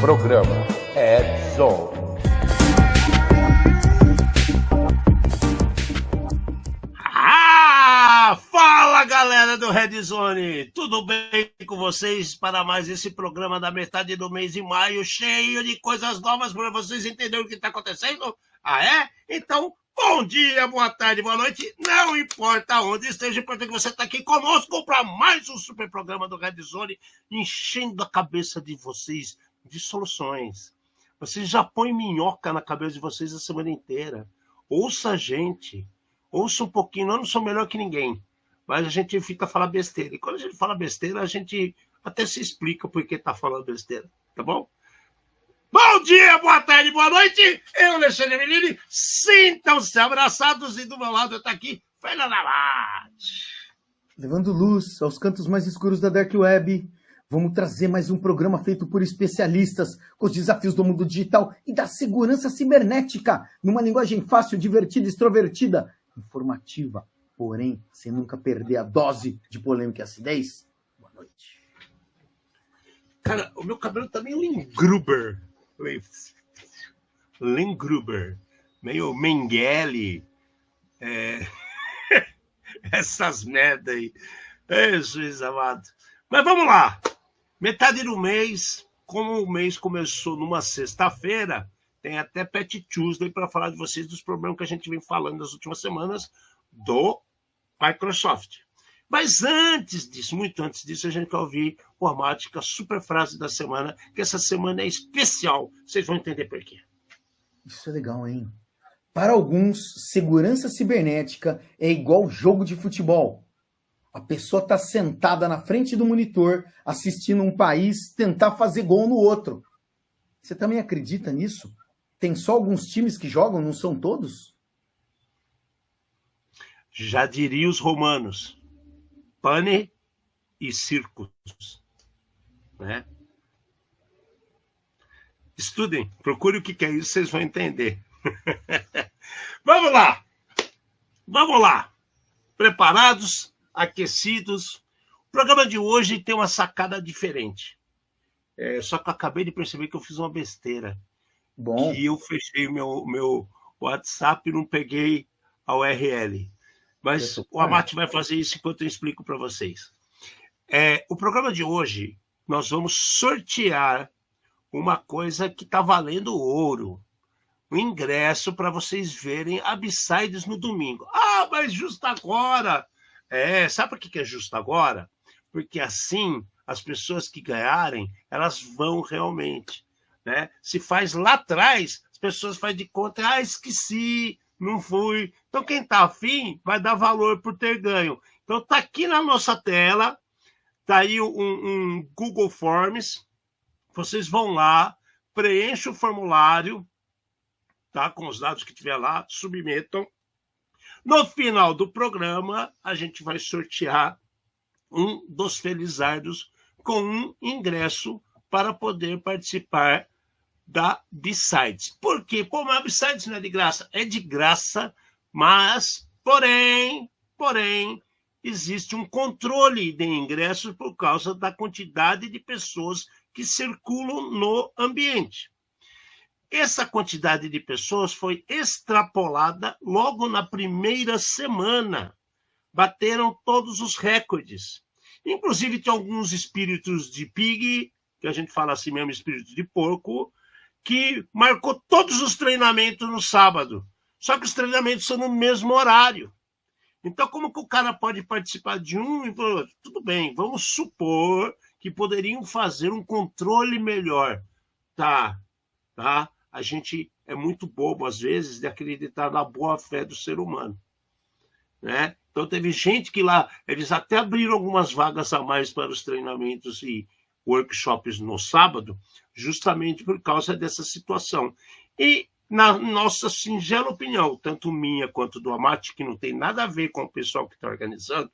Programa Red Zone. Fala, galera do Red Zone! Tudo bem com vocês para mais esse programa da metade do mês de maio, cheio de coisas novas para vocês entenderem o que está acontecendo? Ah, é? Então, bom dia, boa tarde, boa noite. Não importa onde esteja, importa que você está aqui conosco para mais um super programa do Red Zone, enchendo a cabeça de vocês de soluções. Vocês já põem minhoca na cabeça de vocês a semana inteira. Ouça a gente. Ouça um pouquinho. Eu não sou melhor que ninguém. Mas a gente fica falando besteira. E quando a gente fala besteira, a gente até se explica por que está falando besteira. Tá bom? Bom dia, boa tarde, boa noite. Eu, Alexandre Melini. Sintam-se abraçados. E do meu lado está aqui, Fernando Abate. Levando luz aos cantos mais escuros da Dark Web, vamos trazer mais um programa feito por especialistas com os desafios do mundo digital e da segurança cibernética, numa linguagem fácil, divertida, extrovertida, informativa, porém, sem nunca perder a dose de polêmica e acidez. Boa noite. Cara, o meu cabelo tá meio Lingruber. Lingruber. Meio Mengele. Essas merda aí. Jesus amado. Mas vamos lá. Metade do mês, como o mês começou numa sexta-feira, tem até Pet Tuesday para falar de vocês dos problemas que a gente vem falando nas últimas semanas do Microsoft. Mas antes disso, muito antes disso, a gente quer ouvir o Amate, a super frase da semana, que essa semana é especial. Vocês vão entender por quê. Isso é legal, hein? Para alguns, segurança cibernética é igual jogo de futebol. A pessoa está sentada na frente do monitor, assistindo um país tentar fazer gol no outro. Você também acredita nisso? Tem só alguns times que jogam, não são todos? Já diria os romanos, pane e circus, né? Estudem, procure o que é isso, vocês vão entender. Vamos lá! Vamos lá! Preparados? Aquecidos? O programa de hoje tem uma sacada diferente. Só que eu acabei de perceber que eu fiz uma besteira. Bom. Que eu fechei o meu WhatsApp e não peguei a URL. Mas o Amate vai fazer isso enquanto eu explico para vocês. O programa de hoje, nós vamos sortear uma coisa que está valendo ouro. Um ingresso para vocês verem a B-Sides no domingo. Ah, mas justo agora! Sabe por que é justo agora? Porque assim, as pessoas que ganharem, elas vão realmente. Né? Se faz lá atrás, as pessoas fazem de conta, esqueci, não fui. Então, quem está afim vai dar valor por ter ganho. Então, está aqui na nossa tela, está aí um Google Forms. Vocês vão lá, preenchem o formulário, tá? Com os dados que tiver lá, submetam. No final do programa, a gente vai sortear um dos felizardos com um ingresso para poder participar da B-Sides. Por quê? Pô, mas a B-Sides não é de graça. É de graça, mas, porém, existe um controle de ingressos por causa da quantidade de pessoas que circulam no ambiente. Essa quantidade de pessoas foi extrapolada logo na primeira semana. Bateram todos os recordes. Inclusive, tem alguns espíritos de pig, que a gente fala assim mesmo, espírito de porco, que marcou todos os treinamentos no sábado. Só que os treinamentos são no mesmo horário. Então, como que o cara pode participar de um e outro? Tudo bem, vamos supor que poderiam fazer um controle melhor. Tá. A gente é muito bobo, às vezes, de acreditar na boa-fé do ser humano. Né? Então, teve gente que lá, eles até abriram algumas vagas a mais para os treinamentos e workshops no sábado, justamente por causa dessa situação. E, na nossa singela opinião, tanto minha quanto do Amate, que não tem nada a ver com o pessoal que está organizando,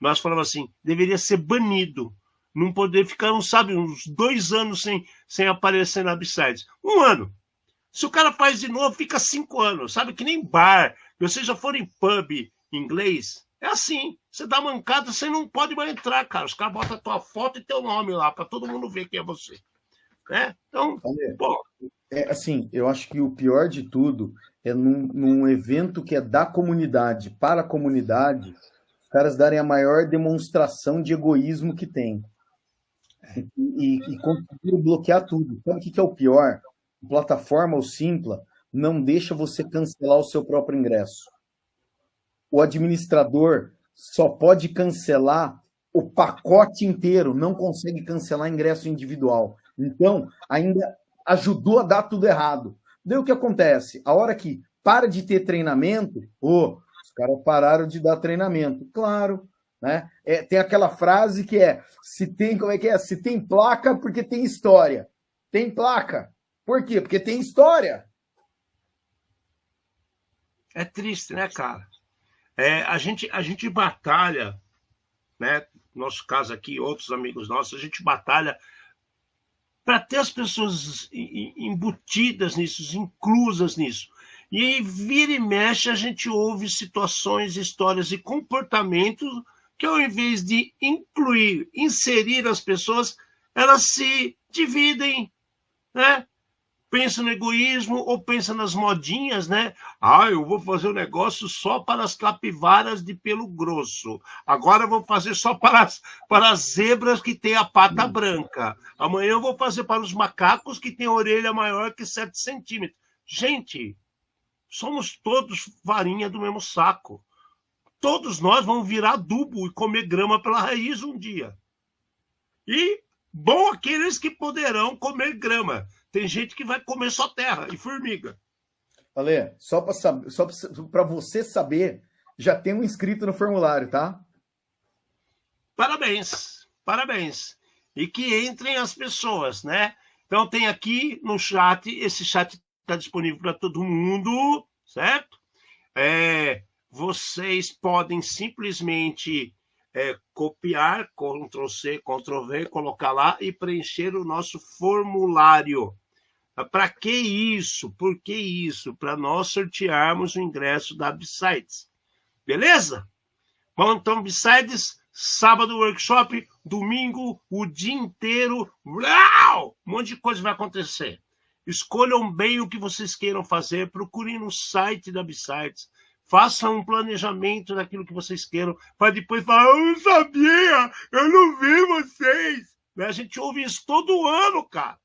nós falamos assim, deveria ser banido, não poder ficar, uns 2 anos sem aparecer na B-Sides. 1 ano. Se o cara faz de novo, fica 5 anos, sabe? Que nem bar. Vocês já foram em pub inglês? É assim. Você dá mancada, você não pode mais entrar, cara. Os caras botam a tua foto e teu nome lá, para todo mundo ver quem é você. né? Então, pô, assim, eu acho que o pior de tudo é num evento que é da comunidade, para a comunidade, os caras darem a maior demonstração de egoísmo que tem. E conseguiram bloquear tudo. Sabe o que é o pior? A plataforma, o Simpla, não deixa você cancelar o seu próprio ingresso. O administrador só pode cancelar o pacote inteiro, não consegue cancelar ingresso individual. Então, ainda ajudou a dar tudo errado. Daí o que acontece? A hora que para de ter treinamento, os caras pararam de dar treinamento. Claro, né? Tem aquela frase que se tem, como é que é? Se tem placa, porque tem história. Tem placa. Por quê? Porque tem história. É triste, né, cara? A gente batalha, né? Nosso caso aqui, outros amigos nossos, a gente batalha para ter as pessoas embutidas nisso, inclusas nisso. E aí, vira e mexe, a gente ouve situações, histórias e comportamentos que, ao invés de incluir, inserir as pessoas, elas se dividem, né? Pensa no egoísmo ou pensa nas modinhas, né? Eu vou fazer um negócio só para as capivaras de pelo grosso. Agora eu vou fazer só para as zebras que têm a pata branca. Amanhã eu vou fazer para os macacos que têm a orelha maior que 7 centímetros. Gente, somos todos farinha do mesmo saco. Todos nós vamos virar adubo e comer grama pela raiz um dia. E bom aqueles que poderão comer grama. Tem gente que vai comer só terra e formiga. Ale, só para você saber, já tem um inscrito no formulário, tá? Parabéns, parabéns. E que entrem as pessoas, né? Então tem aqui no chat, esse chat está disponível para todo mundo, certo? Vocês podem simplesmente copiar, Ctrl+C, Ctrl+V, colocar lá e preencher o nosso formulário. Para que isso? Por que isso? Para nós sortearmos o ingresso da B-Sides. Beleza? Bom, então, B-Sides, sábado workshop, domingo, o dia inteiro. Uau! Um monte de coisa vai acontecer. Escolham bem o que vocês queiram fazer, procurem no site da B-Sides. Façam um planejamento daquilo que vocês queiram, para depois falar, eu não sabia, eu não vi vocês. A gente ouve isso todo ano, cara.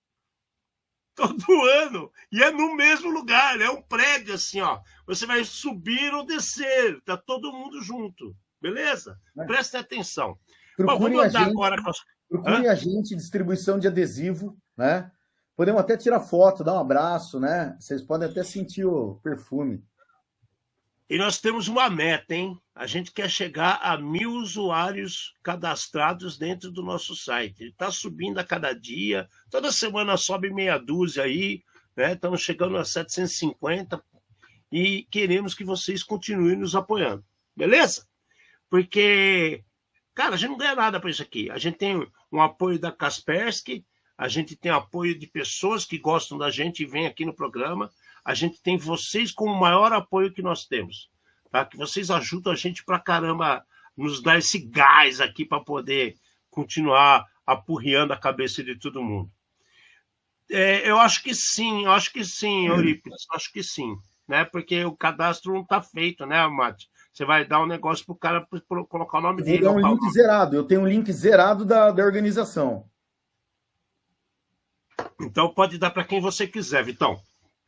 Todo ano. E é no mesmo lugar, é um prédio assim, ó. Você vai subir ou descer, tá todo mundo junto. Beleza? Presta atenção. Procurem a gente, distribuição de adesivo, né? Podemos até tirar foto, dar um abraço, né? Vocês podem até sentir o perfume. E nós temos uma meta, hein? A gente quer chegar a 1.000 usuários cadastrados dentro do nosso site. Ele está subindo a cada dia. Toda semana sobe meia dúzia aí, né? Estamos chegando a 750 e queremos que vocês continuem nos apoiando. Beleza? Porque, cara, a gente não ganha nada para isso aqui. A gente tem um apoio da Kaspersky, a gente tem apoio de pessoas que gostam da gente e vêm aqui no programa. A gente tem vocês como o maior apoio que nós temos, tá? Que vocês ajudam a gente pra caramba, nos dar esse gás aqui para poder continuar apurriando a cabeça de todo mundo. Eu acho que sim, Eurípides, acho que sim, né? Porque o cadastro não está feito, né, Mate? Você vai dar um negócio pro cara colocar o nome dele. Eu vou dar um link zerado, eu tenho um link zerado da organização. Então pode dar para quem você quiser, Vitão.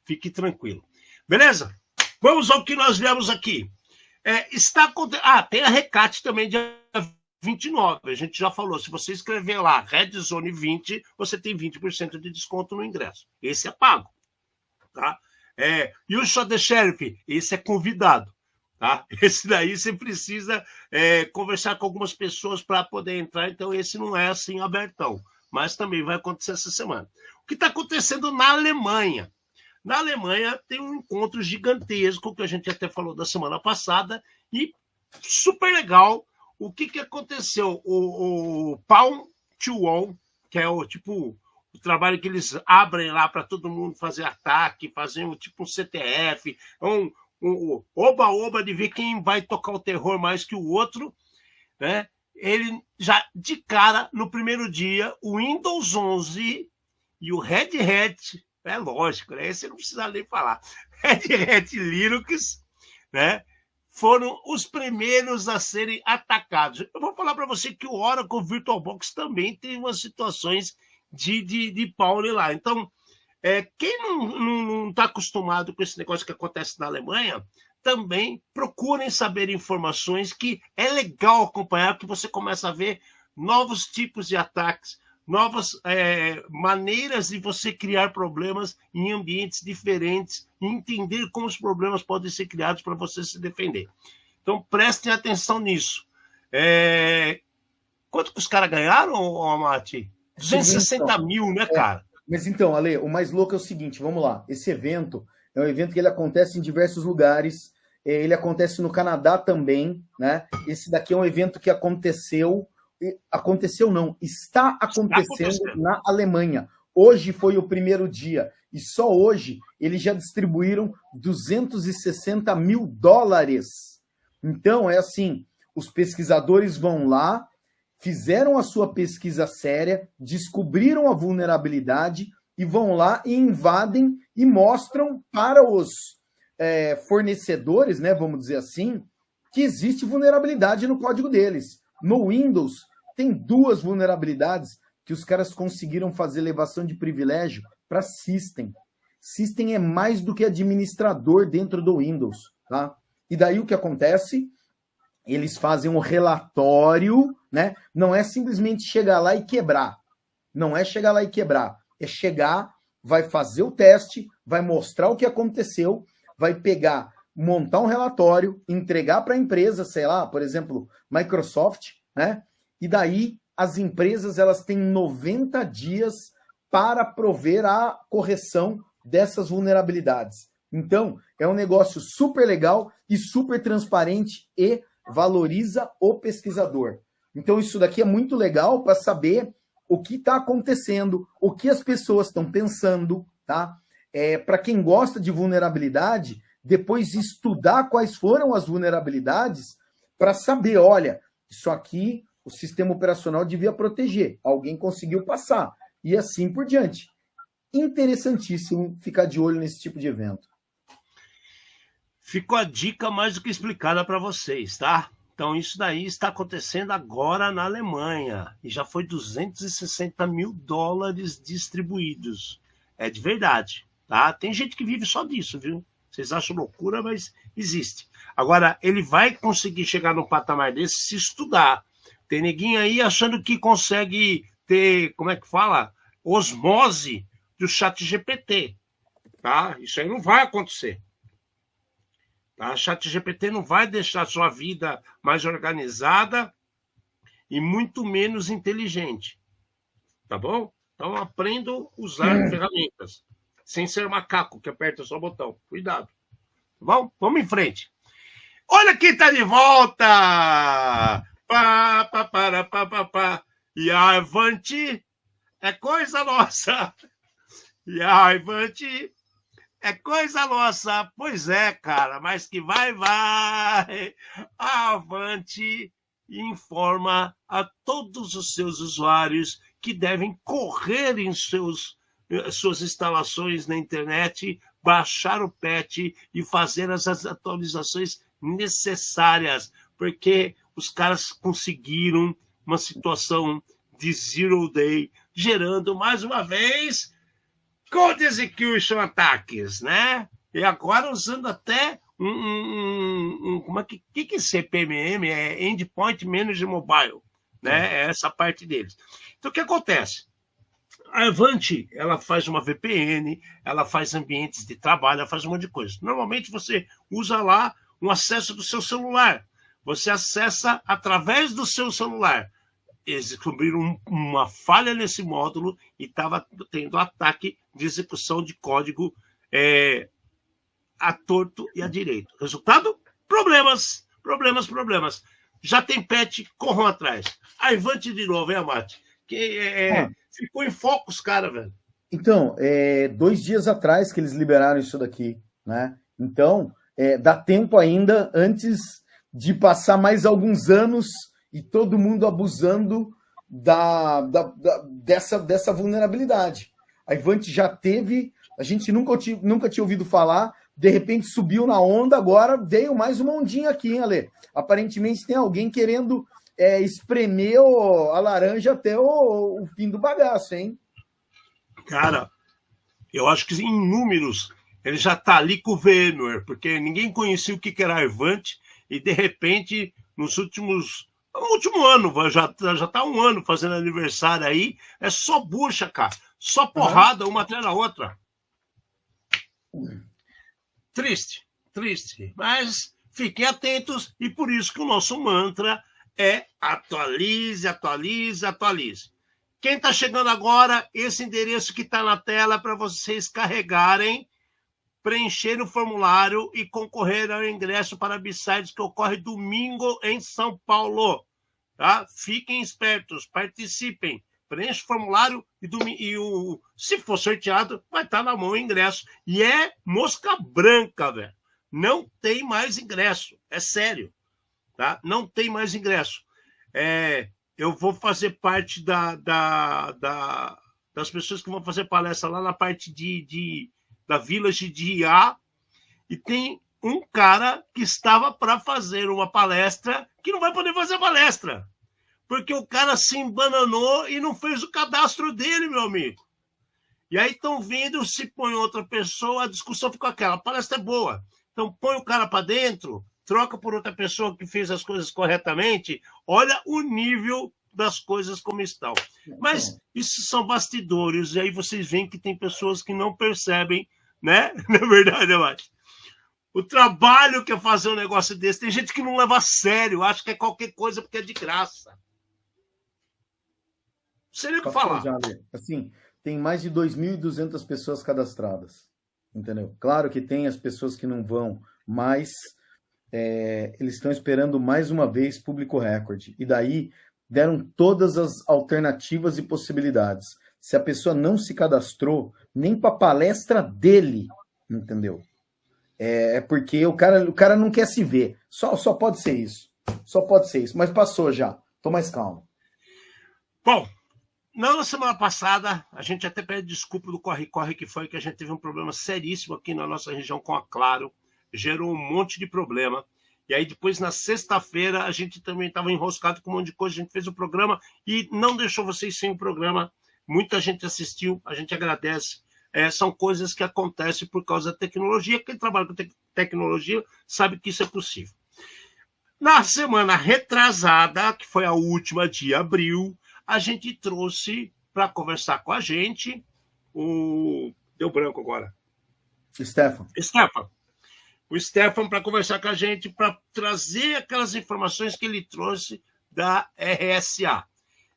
Fique tranquilo. Beleza? Vamos ao que nós viemos aqui. Tem a Recate também, dia 29. A gente já falou. Se você escrever lá, Red Zone 20, você tem 20% de desconto no ingresso. Esse é pago. Tá? E o Shot the Sheriff, esse é convidado. Tá? Esse daí você precisa conversar com algumas pessoas para poder entrar. Então, esse não é assim abertão. Mas também vai acontecer essa semana. O que está acontecendo na Alemanha? Na Alemanha tem um encontro gigantesco, que a gente até falou da semana passada, e super legal. O que aconteceu? O Palm to Wall, que é o trabalho que eles abrem lá para todo mundo fazer ataque, fazer um CTF, um oba-oba de ver quem vai tocar o terror mais que o outro, né? Ele já, de cara, no primeiro dia, o Windows 11 e o Red Hat, é lógico, né? Esse não precisa nem falar. Red Hat Linux, né? Foram os primeiros a serem atacados. Eu vou falar para você que o Oracle VirtualBox também tem umas situações de Pauli lá. Então, quem não está acostumado com esse negócio que acontece na Alemanha, também procurem saber informações que é legal acompanhar, porque você começa a ver novos tipos de ataques, novas maneiras de você criar problemas em ambientes diferentes e entender como os problemas podem ser criados para você se defender. Então, prestem atenção nisso. Quanto que os caras ganharam, Amati? 260 mil, né, cara? Mas então, Ale, o mais louco é o seguinte, vamos lá. Esse evento é um evento que ele acontece em diversos lugares. Ele acontece no Canadá também, né? Esse daqui é um evento que aconteceu não, está acontecendo na Alemanha. Hoje foi o primeiro dia, e só hoje eles já distribuíram $260 mil. Então, é assim, os pesquisadores vão lá, fizeram a sua pesquisa séria, descobriram a vulnerabilidade e vão lá e invadem e mostram para os fornecedores, né, vamos dizer assim, que existe vulnerabilidade no código deles. No Windows, tem 2 vulnerabilidades que os caras conseguiram fazer elevação de privilégio para System. System é mais do que administrador dentro do Windows, tá? E daí o que acontece? Eles fazem um relatório, né? Não é simplesmente chegar lá e quebrar. Não é chegar lá e quebrar. É chegar, vai fazer o teste, vai mostrar o que aconteceu, vai pegar, montar um relatório, entregar para a empresa, sei lá, por exemplo, Microsoft, né? E daí as empresas elas têm 90 dias para prover a correção dessas vulnerabilidades. Então, é um negócio super legal e super transparente e valoriza o pesquisador. Então, isso daqui é muito legal para saber o que está acontecendo, o que as pessoas estão pensando, tá? Para quem gosta de vulnerabilidade, depois estudar quais foram as vulnerabilidades para saber, olha, isso aqui o sistema operacional devia proteger, alguém conseguiu passar, e assim por diante. Interessantíssimo ficar de olho nesse tipo de evento. Ficou a dica mais do que explicada para vocês, tá? Então, isso daí está acontecendo agora na Alemanha, e já foi $260 mil distribuídos. É de verdade, tá? Tem gente que vive só disso, viu? Vocês acham loucura, mas existe. Agora, ele vai conseguir chegar num patamar desse se estudar. Tem neguinho aí achando que consegue ter, como é que fala? Osmose do ChatGPT, tá? Isso aí não vai acontecer. Tá? ChatGPT não vai deixar a sua vida mais organizada e muito menos inteligente, tá bom? Então, aprenda a usar ferramentas, sem ser macaco que aperta só o botão. Cuidado, tá bom? Vamos em frente. Olha quem tá de volta! Pá, pá, para, pá, pá, pá. E a Avante é coisa nossa. E a Avante é coisa nossa. Pois é, cara, mas que vai. A Avante informa a todos os seus usuários que devem correr em suas instalações na internet, baixar o patch e fazer as atualizações necessárias, porque os caras conseguiram uma situação de zero day, gerando, mais uma vez, code execution ataques, né? E agora usando até como é que é CPMM? É Endpoint Manager Mobile, né? É essa parte deles. Então, o que acontece? A Avante, ela faz uma VPN, ela faz ambientes de trabalho, ela faz um monte de coisa. Normalmente, você usa lá um acesso do seu celular. Você acessa através do seu celular. Eles descobriram uma falha nesse módulo e estava tendo ataque de execução de código a torto e a direito. Resultado? Problemas. Já tem patch, corram atrás. A Avante de novo, hein, Amati? Ficou em foco os caras, velho. Então, 2 dias atrás que eles liberaram isso daqui, né? Então, dá tempo ainda antes de passar mais alguns anos e todo mundo abusando dessa vulnerabilidade. A Ivante já teve, a gente nunca tinha ouvido falar, de repente subiu na onda, agora veio mais uma ondinha aqui, hein, Ale? Aparentemente tem alguém querendo espremer a laranja até o fim do bagaço, hein? Cara, eu acho que em números ele já está ali com o VMware, porque ninguém conhecia o que era a Ivante e de repente, no último ano, já está um ano fazendo aniversário aí, é só bucha, cara, só porrada, uma atrás da outra. Triste, mas fiquem atentos e por isso que o nosso mantra é atualize, atualize, atualize. Quem está chegando agora, esse endereço que está na tela para vocês carregarem, preencher o formulário e concorrer ao ingresso para a B-Sides que ocorre domingo em São Paulo. Tá? Fiquem espertos, participem, preencha o formulário se for sorteado, vai estar na mão o ingresso. E é mosca branca, velho. Não tem mais ingresso, é sério. Tá? Não tem mais ingresso. Eu vou fazer parte das pessoas que vão fazer palestra lá na parte da Village de IA, e tem um cara que estava para fazer uma palestra que não vai poder fazer palestra, porque o cara se embananou e não fez o cadastro dele, meu amigo. E aí estão vindo, se põe outra pessoa, a discussão fica aquela, a palestra é boa, então põe o cara para dentro, troca por outra pessoa que fez as coisas corretamente, olha o nível das coisas como estão. Mas isso são bastidores, e aí vocês veem que tem pessoas que não percebem, né? Na verdade, eu acho. O trabalho que é fazer um negócio desse, tem gente que não leva a sério, acha que é qualquer coisa porque é de graça. Não sei nem o que falar. Assim, tem mais de 2.200 pessoas cadastradas, entendeu? Claro que tem as pessoas que não vão, mas eles estão esperando mais uma vez público recorde. E daí deram todas as alternativas e possibilidades. Se a pessoa não se cadastrou, nem para a palestra dele, entendeu? É porque o cara não quer se ver. Só pode ser isso. Só pode ser isso. Mas passou já. Tô mais calmo. Bom, na semana passada, a gente até pede desculpa do corre-corre que foi, que a gente teve um problema seríssimo aqui na nossa região com a Claro. Gerou um monte de problema. E aí depois, na sexta-feira, a gente também estava enroscado com um monte de coisa. A gente fez o programa e não deixou vocês sem o programa. Muita gente assistiu, a gente agradece. São coisas que acontecem por causa da tecnologia. Quem trabalha com tecnologia sabe que isso é possível. Na semana retrasada, que foi a última de abril, a gente trouxe para conversar com a gente Deu branco agora. Stefan. O Stefan para conversar com a gente, para trazer aquelas informações que ele trouxe da RSA.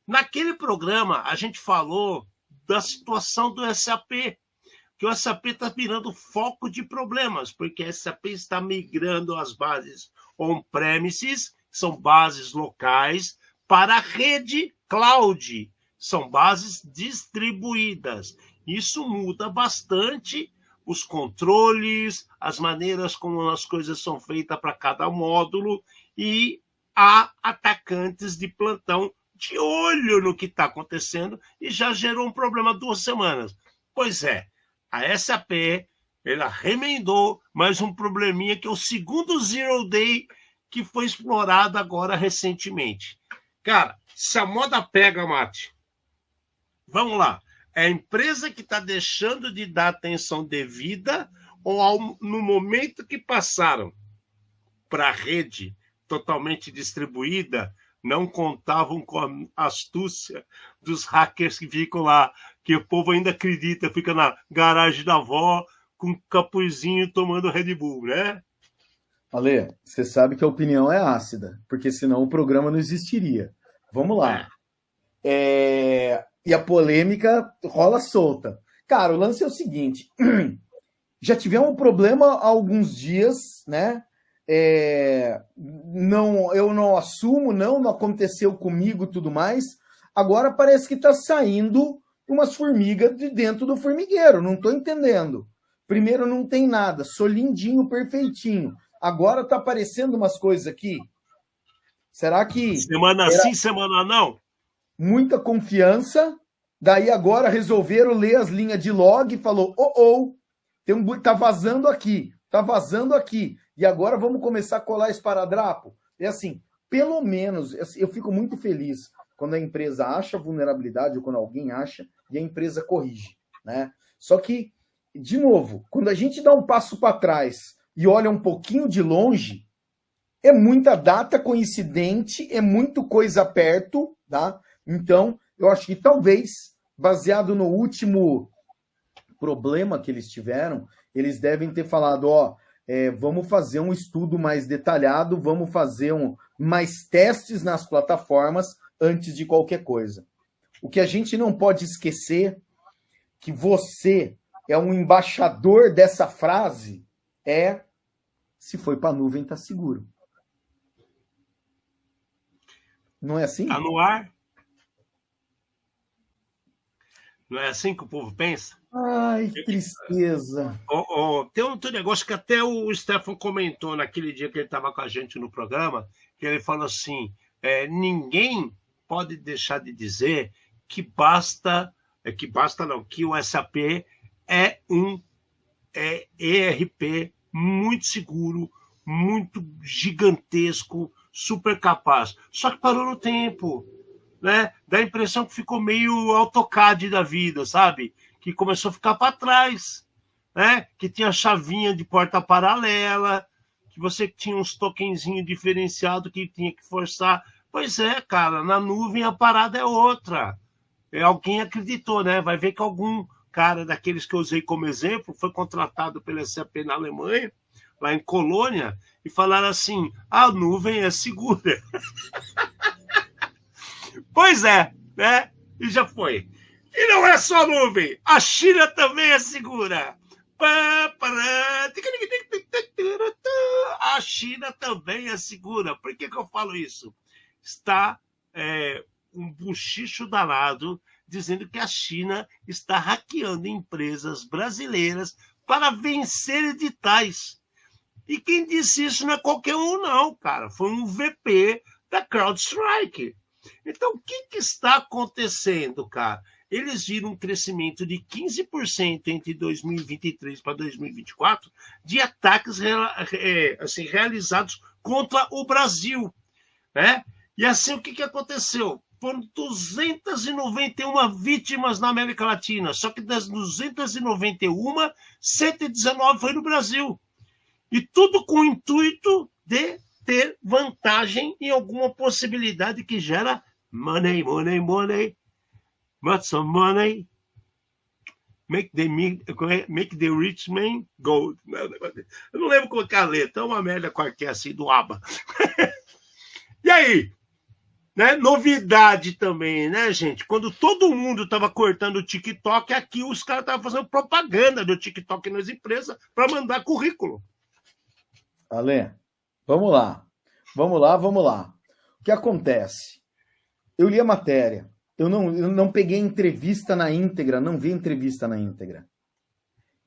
Naquele programa, a gente falou da situação do SAP, que o SAP está virando foco de problemas, porque o SAP está migrando as bases on-premises, que são bases locais, para a rede cloud, são bases distribuídas. Isso muda bastante os controles, as maneiras como as coisas são feitas para cada módulo, e há atacantes de plantão de olho no que está acontecendo e já gerou um problema há 2 semanas. Pois é, a SAP ela remendou mais um probleminha que é o segundo Zero Day que foi explorado agora recentemente. Cara, se a moda pega, Mate, vamos lá. É a empresa que está deixando de dar atenção devida ou no momento que passaram para a rede totalmente distribuída, não contavam com a astúcia dos hackers que ficam lá, que o povo ainda acredita, fica na garagem da avó com um capuzinho tomando Red Bull, né? Ale, você sabe que a opinião é ácida, porque senão o programa não existiria. Vamos lá. E a polêmica rola solta. Cara, o lance é o seguinte, já tivemos um problema há alguns dias, né? Eu não assumo, não aconteceu comigo e tudo mais. Agora parece que está saindo umas formigas de dentro do formigueiro, não estou entendendo. Primeiro não tem nada, sou lindinho, perfeitinho. Agora está aparecendo umas coisas aqui. Será que... Semana sim, semana não? Muita confiança, Daí agora resolveram ler as linhas de log e falou, tá vazando aqui, tá vazando aqui. E agora vamos começar a colar esparadrapo? É assim, pelo menos, eu fico muito feliz quando a empresa acha vulnerabilidade ou quando alguém acha e a empresa corrige, né? Só que, de novo, quando a gente dá um passo para trás e olha um pouquinho de longe, é muita data coincidente, é muito coisa perto, tá? Então, eu acho que talvez, baseado no último problema que eles tiveram, eles devem ter falado, vamos fazer um estudo mais detalhado, vamos fazer mais testes nas plataformas antes de qualquer coisa. O que a gente não pode esquecer, que você é um embaixador dessa frase, se foi para a nuvem, tá seguro. Não é assim? Tá no ar? Não é assim que o povo pensa? Ai, que tristeza. Tem um negócio que até o Stefan comentou naquele dia que ele estava com a gente no programa, que ele falou assim, ninguém pode deixar de dizer que que o SAP é um ERP muito seguro, muito gigantesco, super capaz. Só que parou no tempo, né? Dá a impressão que ficou meio AutoCAD da vida, sabe? Que começou a ficar para trás, né? Que tinha chavinha de porta paralela, que você tinha uns tokenzinhos diferenciados que tinha que forçar. Pois é, cara, na nuvem a parada é outra. Alguém acreditou, né? Vai ver que algum cara daqueles que eu usei como exemplo foi contratado pela SAP na Alemanha, lá em Colônia, e falaram assim, a nuvem é segura. Pois é, né? E já foi. E não é só a nuvem, a China também é segura. A China também é segura. Por que eu falo isso? Está um buchicho danado dizendo que a China está hackeando empresas brasileiras para vencer editais. E quem disse isso não é qualquer um, não, cara. Foi um VP da CrowdStrike. Então, o que está acontecendo, cara? Eles viram um crescimento de 15% entre 2023 para 2024 de ataques realizados contra o Brasil, né? E assim, o que aconteceu? Foram 291 vítimas na América Latina, só que das 291, 119 foi no Brasil. E tudo com o intuito de ter vantagem em alguma possibilidade que gera money, money, money, but some money, make the rich man go. Eu não lembro qual é a letra, é uma merda qualquer assim do ABBA. E aí? Né? Novidade também, né, gente? Quando todo mundo estava cortando o TikTok, aqui os caras estavam fazendo propaganda do TikTok nas empresas para mandar currículo. Ale, vamos lá. O que acontece? Eu li a matéria, eu não peguei entrevista na íntegra, não vi entrevista na íntegra.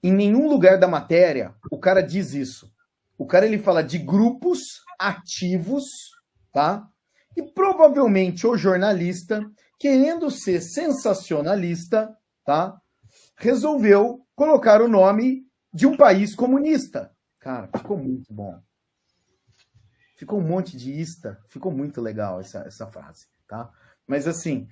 Em nenhum lugar da matéria o cara diz isso. O cara ele fala de grupos ativos, tá? E provavelmente o jornalista, querendo ser sensacionalista, tá? Resolveu colocar o nome de um país comunista. Cara, ficou muito bom. Ficou um monte de ista, ficou muito legal essa frase, tá? Mas assim,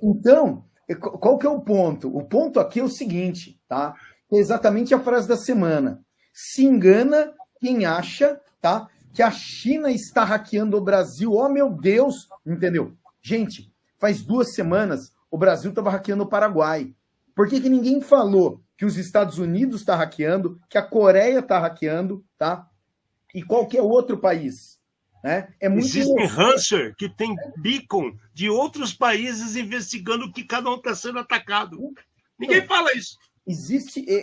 então, qual que é o ponto? O ponto aqui é o seguinte, tá? É exatamente a frase da semana. Se engana quem acha, tá? Que a China está hackeando o Brasil. Oh, meu Deus! Entendeu? Gente, faz 2 semanas o Brasil estava hackeando o Paraguai. Por que ninguém falou que os Estados Unidos está hackeando, que a Coreia está hackeando, tá? E qualquer outro país, né? É muito Existe Rancher que tem beacon de outros países investigando o que cada um está sendo atacado. Ninguém fala isso.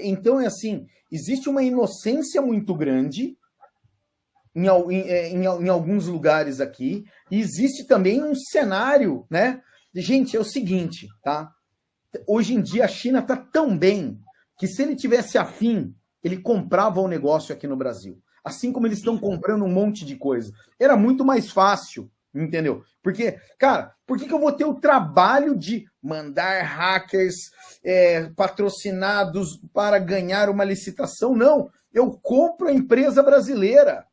Então é assim, existe uma inocência muito grande em alguns lugares aqui, e existe também um cenário, né? Gente, é o seguinte, tá? Hoje em dia a China está tão bem que se ele tivesse afim, ele comprava o negócio aqui no Brasil. Assim como eles estão comprando um monte de coisa. Era muito mais fácil, entendeu? Porque, cara, por que eu vou ter o trabalho de mandar hackers patrocinados para ganhar uma licitação. Não, eu compro a empresa brasileira.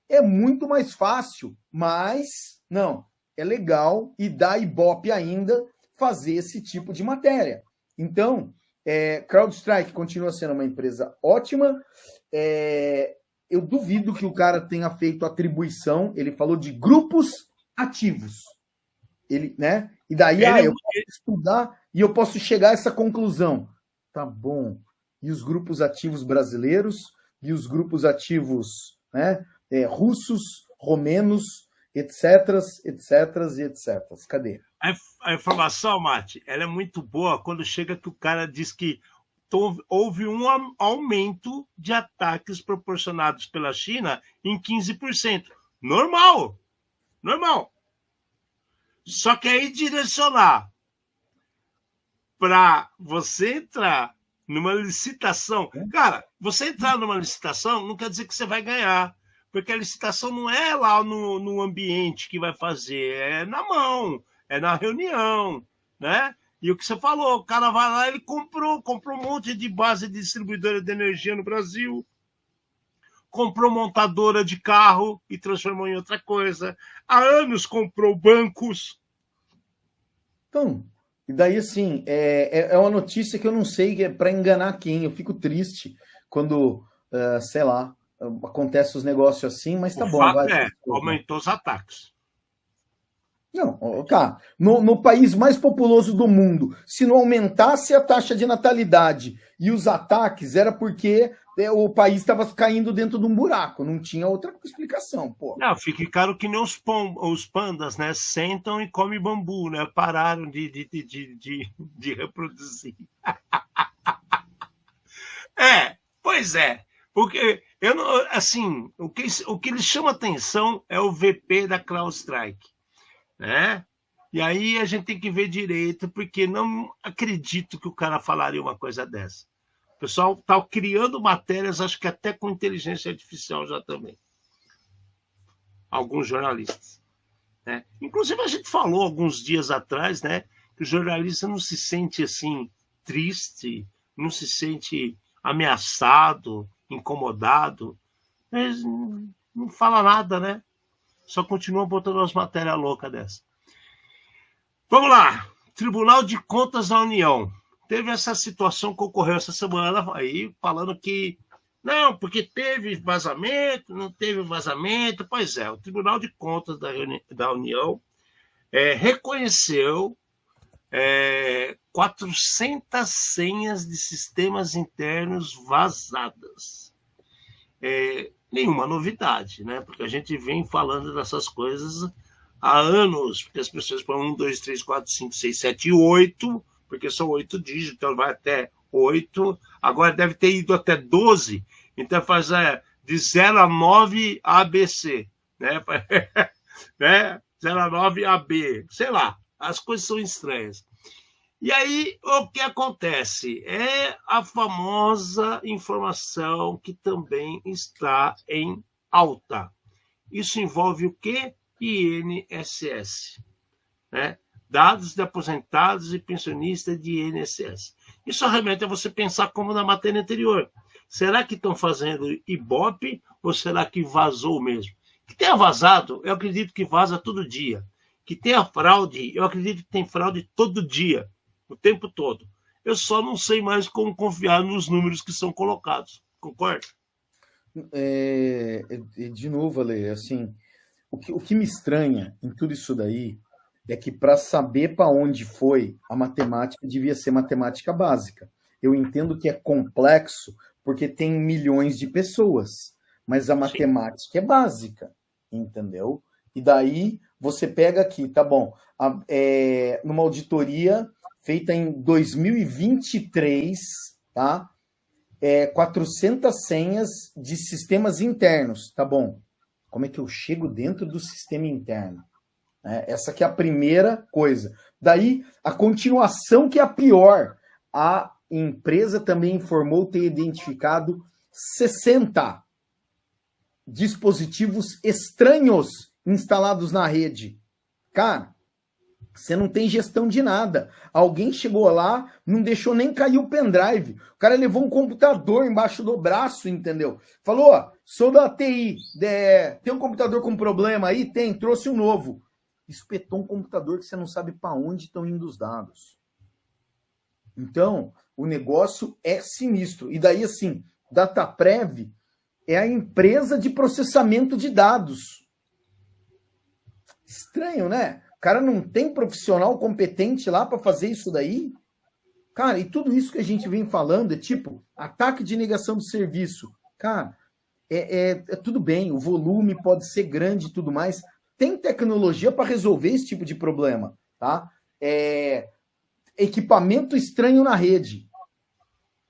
É muito mais fácil, mas não, é legal e dá Ibope ainda fazer esse tipo de matéria. Então, CrowdStrike continua sendo uma empresa ótima. Eu duvido que o cara tenha feito atribuição. Ele falou de grupos ativos. Ele, né? E daí eu posso estudar e eu posso chegar a essa conclusão. Tá bom. E os grupos ativos brasileiros? E os grupos ativos, né? Russos, romenos, etc, etc e etc. Cadê? A informação, Mate, ela é muito boa quando chega que o cara diz que houve um aumento de ataques proporcionados pela China em 15%. Normal. Só que aí direcionar para você entrar numa licitação. Cara, você entrar numa licitação não quer dizer que você vai ganhar. Porque a licitação não é lá no ambiente que vai fazer, é na mão, é na reunião, né? E o que você falou, o cara vai lá, ele comprou um monte de base de distribuidora de energia no Brasil, comprou montadora de carro e transformou em outra coisa. Há anos comprou bancos. Então, e daí assim, é uma notícia que eu não sei, é para enganar quem. Eu fico triste quando, sei lá, acontece os negócios assim, mas tá bom. Vai, aumentou os ataques. Não, cara, no país mais populoso do mundo, se não aumentasse a taxa de natalidade e os ataques, era porque o país estava caindo dentro de um buraco, não tinha outra explicação, pô. Não, fica claro que nem os pandas, né? Sentam e comem bambu, né? Pararam de reproduzir. Pois é. Porque eu não, assim, o que lhe chama atenção é o VP da CrowdStrike, né? E aí a gente tem que ver direito, porque não acredito que o cara falaria uma coisa dessa. O pessoal está criando matérias, acho que até com inteligência artificial já também. Alguns jornalistas, né? Inclusive a gente falou alguns dias atrás, né, que o jornalista não se sente assim triste, não se sente ameaçado, incomodado, mas não fala nada, né? Só continua botando umas matérias loucas dessa. Vamos lá. Tribunal de Contas da União. Teve essa situação que ocorreu essa semana aí, falando que não, porque teve vazamento, não teve vazamento. Pois é, o Tribunal de Contas da União reconheceu 400 senhas de sistemas internos vazadas. Nenhuma novidade, né? Porque a gente vem falando dessas coisas há anos, porque as pessoas põem 1, 2, 3, 4, 5, 6, 7 e 8, porque são 8 dígitos, então vai até 8, agora deve ter ido até 12, então faz de 0 a 9 ABC, né? né? 0 a 9 AB, sei lá, as coisas são estranhas. E aí, o que acontece? É a famosa informação que também está em alta. Isso envolve o quê? INSS, né? Dados de aposentados e pensionistas de INSS. Isso remete a você pensar como na matéria anterior. Será que estão fazendo Ibope ou será que vazou mesmo? Que tenha vazado, eu acredito que vaza todo dia. Que tenha fraude, eu acredito que tem fraude todo dia. O tempo todo. Eu só não sei mais como confiar nos números que são colocados. Concorda? De novo, Ale, assim, o que me estranha em tudo isso daí é que para saber para onde foi a matemática, devia ser matemática básica. Eu entendo que é complexo porque tem milhões de pessoas, mas a matemática é básica, entendeu? E daí você pega aqui, tá bom, numa auditoria feita em 2023, tá? 400 senhas de sistemas internos, tá bom? Como é que eu chego dentro do sistema interno? Essa aqui é a primeira coisa. Daí, a continuação que é a pior. A empresa também informou ter identificado 60 dispositivos estranhos instalados na rede. Cara, Você não tem gestão de nada. Alguém chegou lá, não deixou nem cair o pendrive. O cara levou um computador embaixo do braço, entendeu? Falou, ó, sou da TI, tem um computador com problema aí? Tem, trouxe um novo. Espetou um computador que você não sabe para onde estão indo os dados. Então, o negócio é sinistro. E daí, assim, DataPrev é a empresa de processamento de dados. Estranho, né? O cara não tem profissional competente lá para fazer isso daí? Cara, e tudo isso que a gente vem falando é tipo ataque de negação de serviço. Cara, é tudo bem, o volume pode ser grande e tudo mais. Tem tecnologia para resolver esse tipo de problema, tá? Equipamento estranho na rede.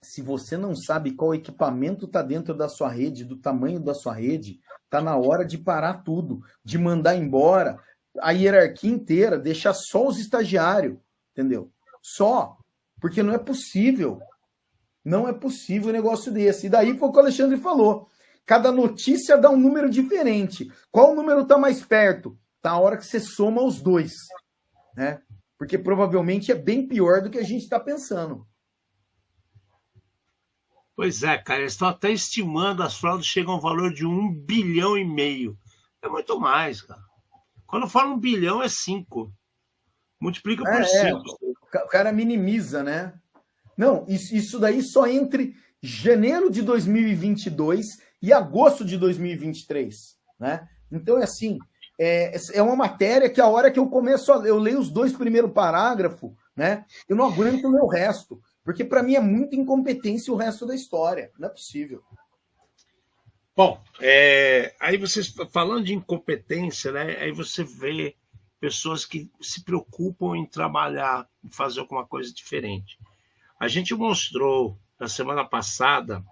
Se você não sabe qual equipamento está dentro da sua rede, do tamanho da sua rede, tá na hora de parar tudo, de mandar embora a hierarquia inteira, deixar só os estagiários, entendeu? Só, porque não é possível. Não é possível um negócio desse. E daí foi o que o Alexandre falou. Cada notícia dá um número diferente. Qual número está mais perto? Tá a hora que você soma os dois, né? Porque provavelmente é bem pior do que a gente está pensando. Pois é, cara, eles estão até estimando as fraudes chegam ao valor de 1,5 bilhão. É muito mais, cara. Quando eu falo 1 bilhão, é 5. Multiplica por 5. O cara minimiza, né? Não, isso daí só entre janeiro de 2022 e agosto de 2023, né? Então, é assim, é uma matéria que a hora que eu começo eu leio os 2 primeiros parágrafos, né? Eu não aguento ler o resto, porque para mim é muita incompetência o resto da história. Não é possível. Bom, aí vocês falando de incompetência, né? Aí você vê pessoas que se preocupam em trabalhar, em fazer alguma coisa diferente. A gente mostrou na semana passada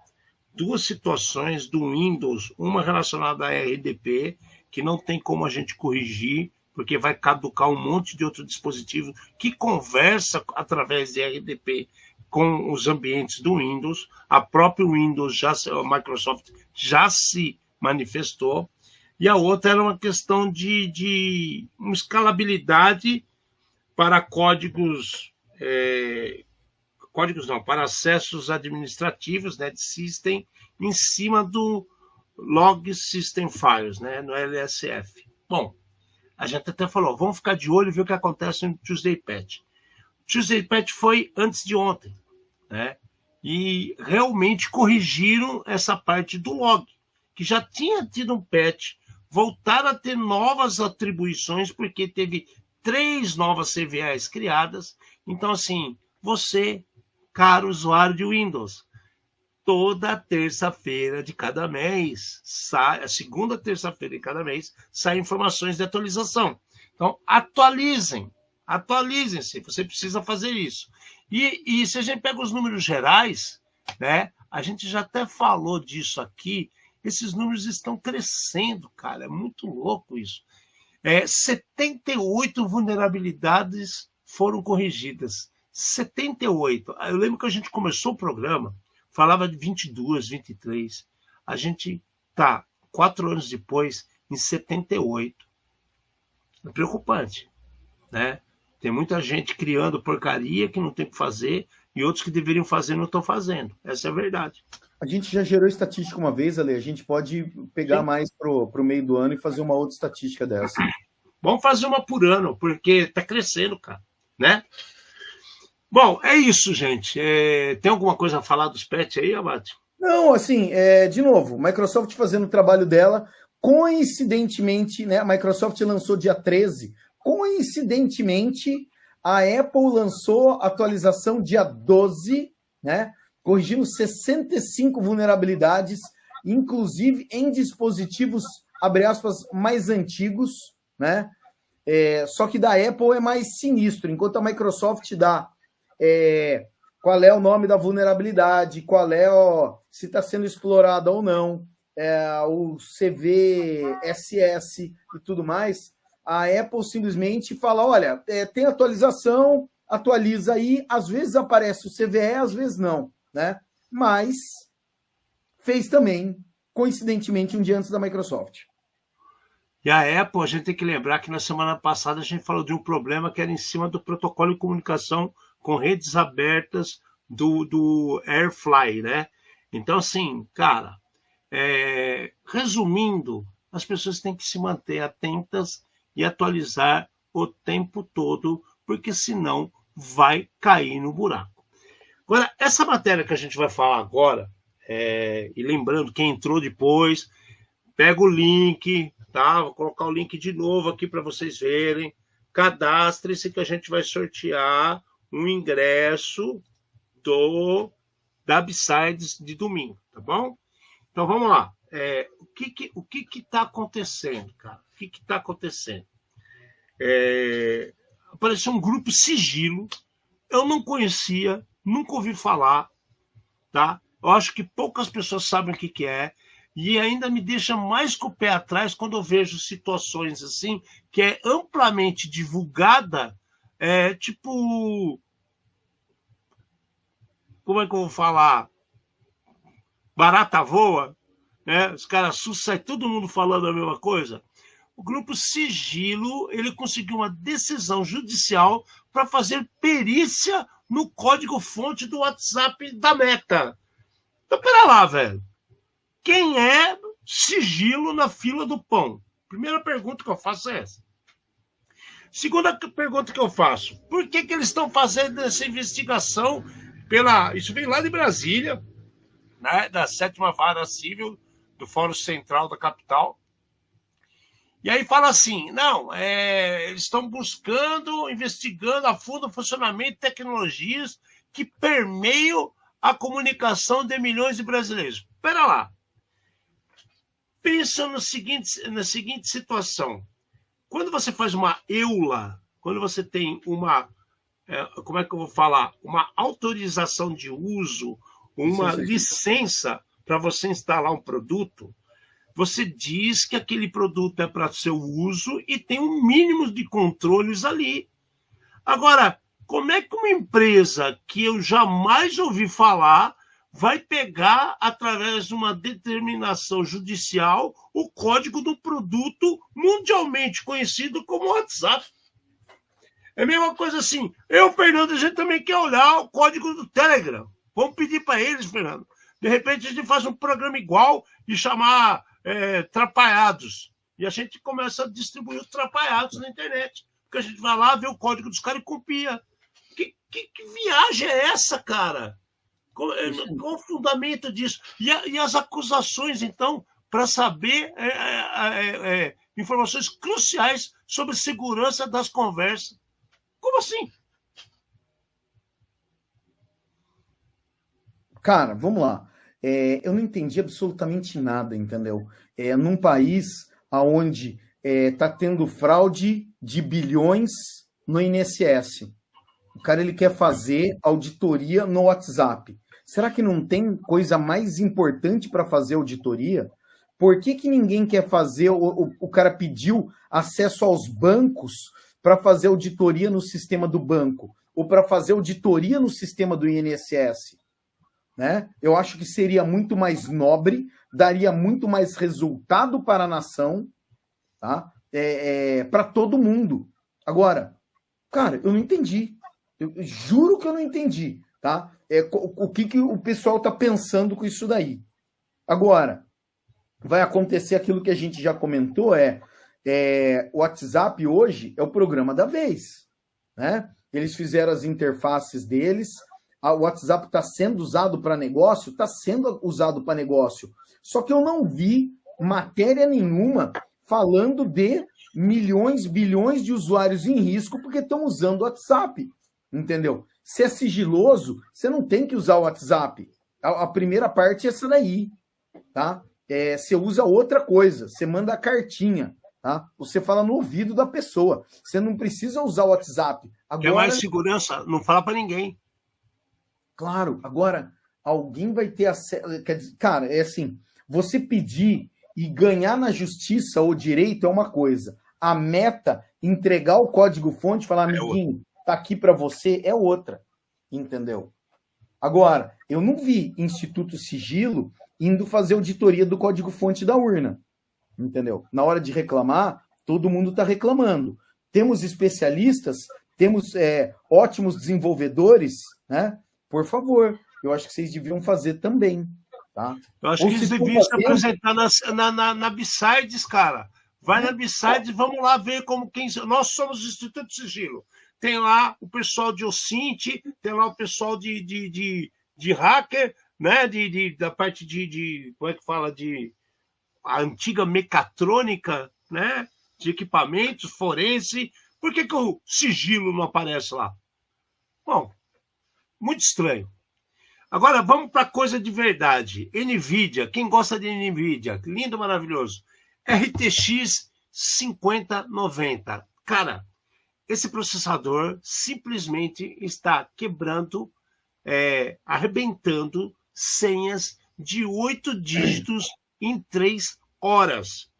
2 situações do Windows, uma relacionada a RDP, que não tem como a gente corrigir, porque vai caducar um monte de outro dispositivo que conversa através de RDP com os ambientes do Windows. A própria Windows, a Microsoft já se manifestou. E a outra era uma questão de uma escalabilidade para códigos não, para acessos administrativos, né, de system, em cima do Log System Files, né, no LSF. Bom, a gente até falou, vamos ficar de olho e ver o que acontece no Tuesday Patch. Tuesday Patch foi antes de ontem, né, e realmente corrigiram essa parte do log, que já tinha tido um patch, voltaram a ter novas atribuições, porque teve 3 novas CVEs criadas. Então, assim, você, caro usuário de Windows, toda terça-feira de cada mês, a segunda terça-feira de cada mês, saem informações de atualização. Então, atualizem-se, você precisa fazer isso. E se a gente pega os números gerais, né, a gente já até falou disso aqui, esses números estão crescendo, cara, é muito louco isso. 78 vulnerabilidades foram corrigidas. 78. Eu lembro que a gente começou o programa, falava de 22, 23. A gente está, 4 anos depois, em 78. É preocupante, né? Tem muita gente criando porcaria que não tem o que fazer e outros que deveriam fazer não estão fazendo. Essa é a verdade. A gente já gerou estatística uma vez, Ale. A gente pode pegar mais pro meio do ano e fazer uma outra estatística dessa. Vamos fazer uma por ano, porque está crescendo, cara, né? Bom, é isso, gente. Tem alguma coisa a falar dos patch aí, Abate? Não, assim, de novo, Microsoft fazendo o trabalho dela. Coincidentemente, né, a Microsoft lançou dia 13. Coincidentemente, a Apple lançou a atualização dia 12, né? Corrigindo 65 vulnerabilidades, inclusive em dispositivos, abre aspas, mais antigos, né? Só que da Apple é mais sinistro, enquanto a Microsoft dá qual é o nome da vulnerabilidade, qual é se está sendo explorada ou não, o CVSS e tudo mais, a Apple simplesmente fala, olha, tem atualização, atualiza aí, às vezes aparece o CVE, às vezes não, né? Mas fez também, coincidentemente, um dia antes da Microsoft. E a Apple, a gente tem que lembrar que na semana passada a gente falou de um problema que era em cima do protocolo de comunicação com redes abertas do AirFly, né? Então, assim, cara, resumindo, as pessoas têm que se manter atentas e atualizar o tempo todo, porque senão vai cair no buraco. Agora, essa matéria que a gente vai falar agora, e lembrando, quem entrou depois, pega o link, tá? Vou colocar o link de novo aqui para vocês verem. Cadastre-se que a gente vai sortear um ingresso da Upsides de domingo, tá bom? Então vamos lá. O que está acontecendo, cara? O que está acontecendo? Apareceu um grupo sigilo. Eu não conhecia, nunca ouvi falar, tá? Eu acho que poucas pessoas sabem o que é. E ainda me deixa mais com o pé atrás quando eu vejo situações assim, que é amplamente divulgada, tipo... Como é que eu vou falar? Barata voa, né? Os caras assustam, sai todo mundo falando a mesma coisa. O grupo Sigilo, ele conseguiu uma decisão judicial para fazer perícia no código-fonte do WhatsApp da Meta. Então, pera lá, velho. Quem é sigilo na fila do pão? Primeira pergunta que eu faço é essa. Segunda pergunta que eu faço. Por que eles estão fazendo essa investigação isso vem lá de Brasília, né, da 7ª Vara Civil do Fórum Central da capital. E aí fala assim, não, eles estão buscando, investigando a fundo o funcionamento de tecnologias que permeiam a comunicação de milhões de brasileiros. Espera lá. Pensa na seguinte situação. Quando você faz uma EULA, quando você tem como é que eu vou falar? Uma autorização de uso, uma licença para você instalar um produto, você diz que aquele produto é para seu uso e tem um mínimo de controles ali. Agora, como é que uma empresa que eu jamais ouvi falar vai pegar, através de uma determinação judicial, o código do produto mundialmente conhecido como WhatsApp? É a mesma coisa assim. Fernando, a gente também quer olhar o código do Telegram. Vamos pedir para eles, Fernando. De repente, a gente faz um programa igual e chamar Trapalhados. E a gente começa a distribuir os Trapalhados na internet. Porque a gente vai lá, vê o código dos caras e copia. Que viagem é essa, cara? Qual o fundamento disso? E as acusações, então, para saber informações cruciais sobre segurança das conversas. Como assim? Cara, vamos lá. Eu não entendi absolutamente nada, entendeu? Num país onde está tendo fraude de bilhões no INSS. O cara ele quer fazer auditoria no WhatsApp. Será que não tem coisa mais importante para fazer auditoria? Por que ninguém quer fazer? O cara pediu acesso aos bancos para fazer auditoria no sistema do banco, ou para fazer auditoria no sistema do INSS. Né? Eu acho que seria muito mais nobre, daria muito mais resultado para a nação, tá? Para todo mundo. Agora, cara, eu não entendi. Eu juro que eu não entendi. Tá? O que o pessoal está pensando com isso daí. Agora, vai acontecer aquilo que a gente já comentou, o WhatsApp hoje é o programa da vez, né? Eles fizeram as interfaces deles, o WhatsApp está sendo usado para negócio, está sendo usado para negócio. Só que eu não vi matéria nenhuma falando de milhões, bilhões de usuários em risco porque estão usando o WhatsApp, entendeu? Se é sigiloso, você não tem que usar o WhatsApp. A primeira parte é essa daí, tá? Você usa outra coisa, você manda a cartinha. Tá? Você fala no ouvido da pessoa. Você não precisa usar o WhatsApp. Quer mais segurança? Não fala para ninguém. Claro. Agora, alguém vai ter acesso... Cara, é assim, você pedir e ganhar na justiça o direito é uma coisa. A Meta, entregar o código-fonte e falar, amiguinho, tá aqui para você, é outra. Entendeu? Agora, eu não vi Instituto Sigilo indo fazer auditoria do código-fonte da urna. entendeu? Na hora de reclamar, todo mundo está reclamando. Temos especialistas, temos ótimos desenvolvedores, né? Por favor, eu acho que vocês deviam fazer também, tá? Eu acho que eles deviam se apresentar na B-Sides, cara. Vai na B-Sides, vamos lá ver como quem... Nós somos o Instituto Sigilo. Tem lá o pessoal de OSINT, tem lá o pessoal de hacker, né? Da parte como é que fala? A antiga mecatrônica, né? De equipamentos, forense. Por que o sigilo não aparece lá? Bom, muito estranho. Agora, vamos para coisa de verdade. NVIDIA, quem gosta de NVIDIA? Lindo, maravilhoso. RTX 5090. Cara, esse processador simplesmente está quebrando, arrebentando senhas de 8 dígitos em 3 horas.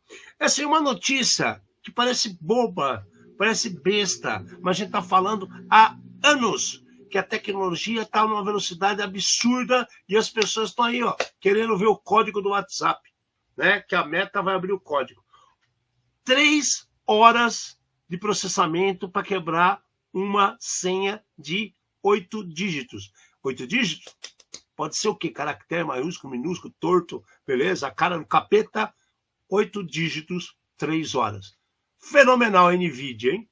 Essa é uma notícia que parece boba, parece besta, mas a gente está falando há anos que a tecnologia está numa velocidade absurda e as pessoas estão aí, ó, querendo ver o código do WhatsApp, né? Que a Meta vai abrir o código. 3 horas de processamento para quebrar uma senha de 8 dígitos. 8 dígitos? Pode ser o quê? Caractere maiúsculo, minúsculo, torto, beleza? A cara do capeta, 8 dígitos, 3 horas. Fenomenal NVIDIA, hein?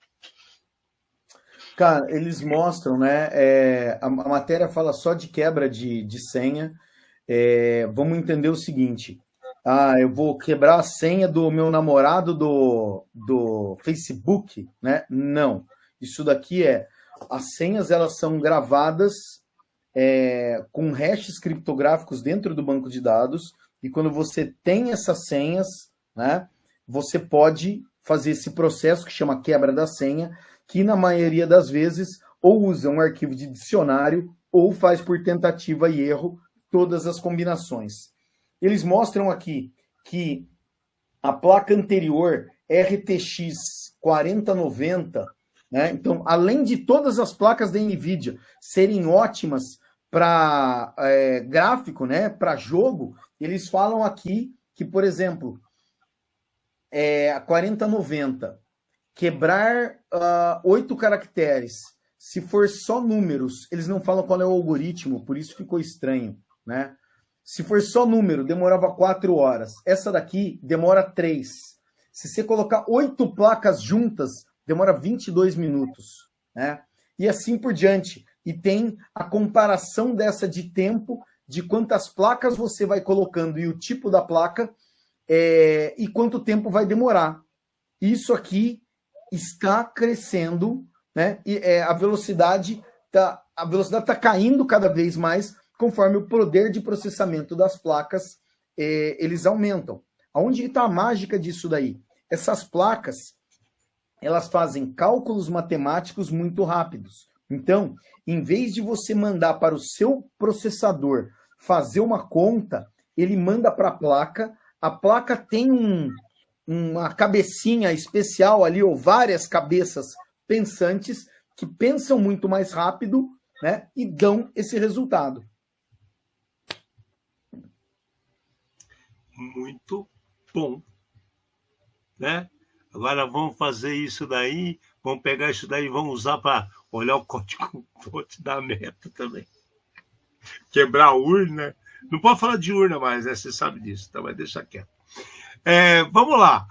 Cara, eles mostram, né? A matéria fala só de quebra de senha. Vamos entender o seguinte. Eu vou quebrar a senha do meu namorado do Facebook, né? Não. Isso daqui as senhas, elas são gravadas com hashes criptográficos dentro do banco de dados, e quando você tem essas senhas, né? Você pode fazer esse processo que chama quebra da senha, que na maioria das vezes ou usa um arquivo de dicionário ou faz por tentativa e erro todas as combinações. Eles mostram aqui que a placa anterior, RTX 4090, né? Então, além de todas as placas da NVIDIA serem ótimas para gráfico, né? Para jogo, eles falam aqui que, por exemplo, a 4090, quebrar 8 caracteres, se for só números, eles não falam qual é o algoritmo, por isso ficou estranho, né? Se for só número, demorava 4 horas. Essa daqui demora 3. Se você colocar 8 placas juntas, demora 22 minutos, né? E assim por diante. E tem a comparação dessa de tempo, de quantas placas você vai colocando e o tipo da placa, e quanto tempo vai demorar. Isso aqui está crescendo, né? E a velocidade está caindo cada vez mais conforme o poder de processamento das placas eles aumentam. Aonde está a mágica disso daí? Essas placas, elas fazem cálculos matemáticos muito rápidos. Então, em vez de você mandar para o seu processador fazer uma conta, ele manda para a placa tem uma cabecinha especial ali, ou várias cabeças pensantes, que pensam muito mais rápido, né, e dão esse resultado. Muito bom, né? Agora vamos fazer isso daí, vamos pegar isso daí e vamos usar para olhar o código fonte da Meta também. Quebrar a urna. Não pode falar de urna mais, né? Você sabe disso, então vai deixar quieto. Vamos lá.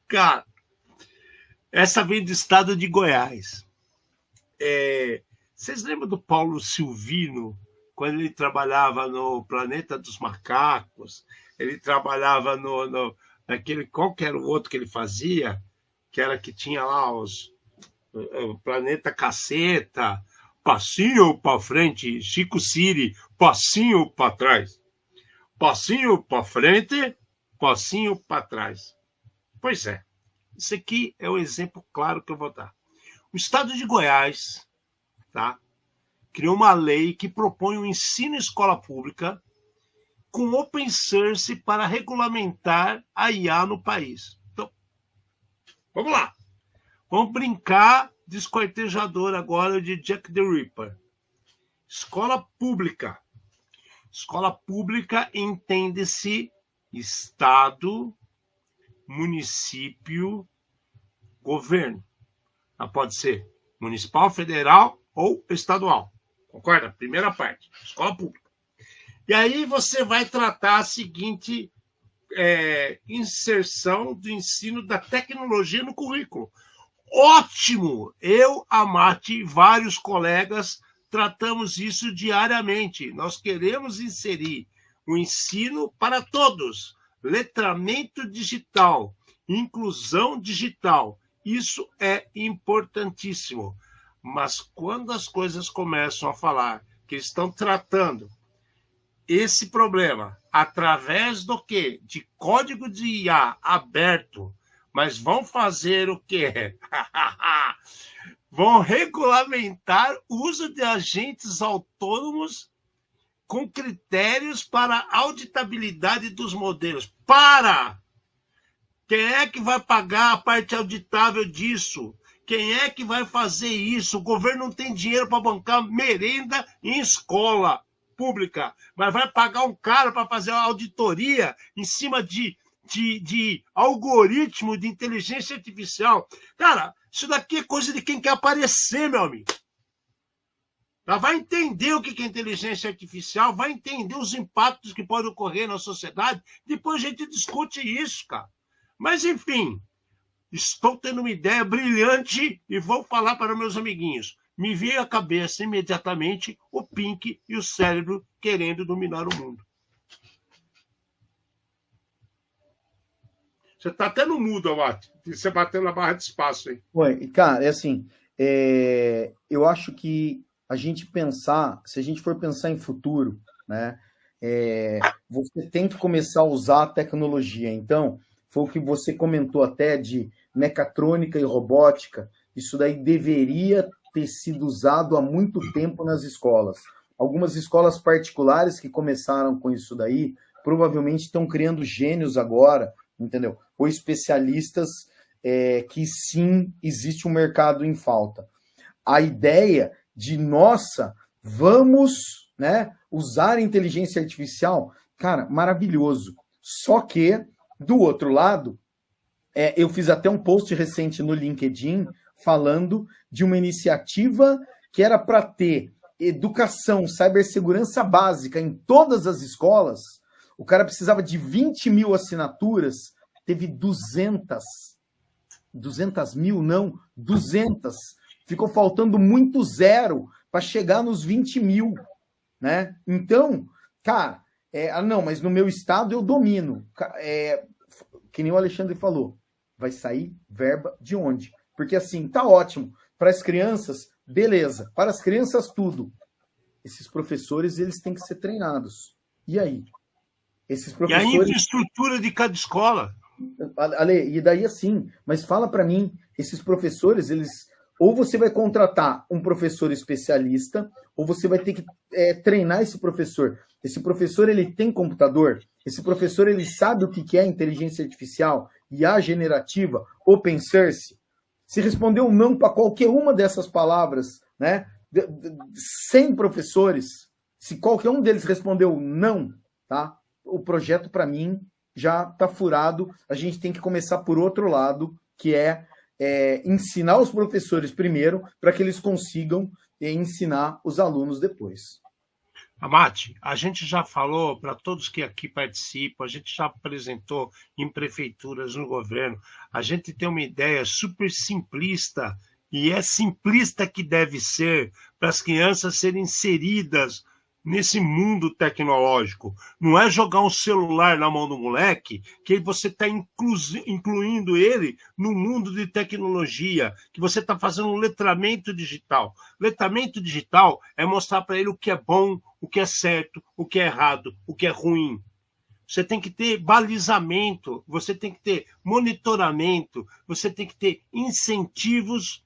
Cara, essa vem do estado de Goiás. Vocês lembram do Paulo Silvino, quando ele trabalhava no Planeta dos Macacos? Ele trabalhava naquele, qual que era o outro que ele fazia? Que tinha lá o Planeta Caceta, passinho para frente, Chico Siri, passinho para trás. Passinho para frente, passinho para trás. Pois é, isso aqui é o exemplo claro que eu vou dar. O estado de Goiás, tá, criou uma lei que propõe o ensino em escola pública com open source para regulamentar a IA no país. Então, vamos lá. Vamos brincar de esquartejador agora de Jack the Ripper. Escola pública. Escola pública entende-se Estado, município, governo. Pode ser municipal, federal ou estadual. Concorda? Primeira parte, escola pública. E aí você vai tratar a seguinte inserção do ensino da tecnologia no currículo. Ótimo! Eu, a Mati e vários colegas tratamos isso diariamente. Nós queremos inserir o ensino para todos. Letramento digital, inclusão digital. Isso é importantíssimo. Mas quando as coisas começam a falar que estão tratando esse problema através do quê? De código de IA aberto, mas vão fazer o quê? Vão regulamentar o uso de agentes autônomos com critérios para a auditabilidade dos modelos. Para! Quem é que vai pagar a parte auditável disso? Quem é que vai fazer isso? O governo não tem dinheiro para bancar merenda em escola pública, mas vai pagar um cara para fazer uma auditoria em cima de algoritmo de inteligência artificial. Cara, isso daqui é coisa de quem quer aparecer, meu amigo. Ela vai entender o que é inteligência artificial, vai entender os impactos que podem ocorrer na sociedade, depois a gente discute isso, cara. Mas, enfim, estou tendo uma ideia brilhante e vou falar para meus amiguinhos. Me veio à cabeça imediatamente o Pink e o cérebro querendo dominar o mundo. Você está até no mudo, Amate. Você bateu na barra de espaço aí. Ué, cara, é assim, eu acho que a gente pensar, se a gente for pensar em futuro, né, você tem que começar a usar a tecnologia. Então, foi o que você comentou até de mecatrônica e robótica, isso daí deveria ter sido usado há muito tempo nas escolas. Algumas escolas particulares que começaram com isso daí, provavelmente estão criando gênios agora, entendeu? Ou especialistas que sim, existe um mercado em falta. A ideia de, nossa, vamos, né, usar a inteligência artificial, cara, maravilhoso. Só que, do outro lado, eu fiz até um post recente no LinkedIn falando de uma iniciativa que era para ter educação, cibersegurança básica em todas as escolas. O cara precisava de 20 mil assinaturas, teve 200 mil, não, 200. Ficou faltando muito zero para chegar nos 20 mil, né? Então, cara, não, mas no meu estado eu domino. Que nem o Alexandre falou, vai sair verba de onde? Porque assim, tá ótimo. Para as crianças, beleza. Para as crianças, tudo. Esses professores, eles têm que ser treinados. E aí? Esses professores... E a infraestrutura de cada escola? Ale, e daí assim, mas fala para mim, esses professores, eles... Ou você vai contratar um professor especialista, ou você vai ter que treinar esse professor. Esse professor, ele tem computador? Esse professor, ele sabe o que é inteligência artificial, IA generativa, open source? Se respondeu não para qualquer uma dessas palavras, né? 100 professores, se qualquer um deles respondeu não, tá? O projeto, para mim, já está furado. A gente tem que começar por outro lado, que é ensinar os professores primeiro, para que eles consigam ensinar os alunos depois. Amate, a gente já falou para todos que aqui participam, a gente já apresentou em prefeituras, no governo, a gente tem uma ideia super simplista, e é simplista que deve ser para as crianças serem inseridas nesse mundo tecnológico. Não é jogar um celular na mão do moleque que você está incluindo ele no mundo de tecnologia, que você está fazendo um letramento digital. Letramento digital é mostrar para ele o que é bom, o que é certo, o que é errado, o que é ruim. Você tem que ter balizamento, você tem que ter monitoramento, você tem que ter incentivos,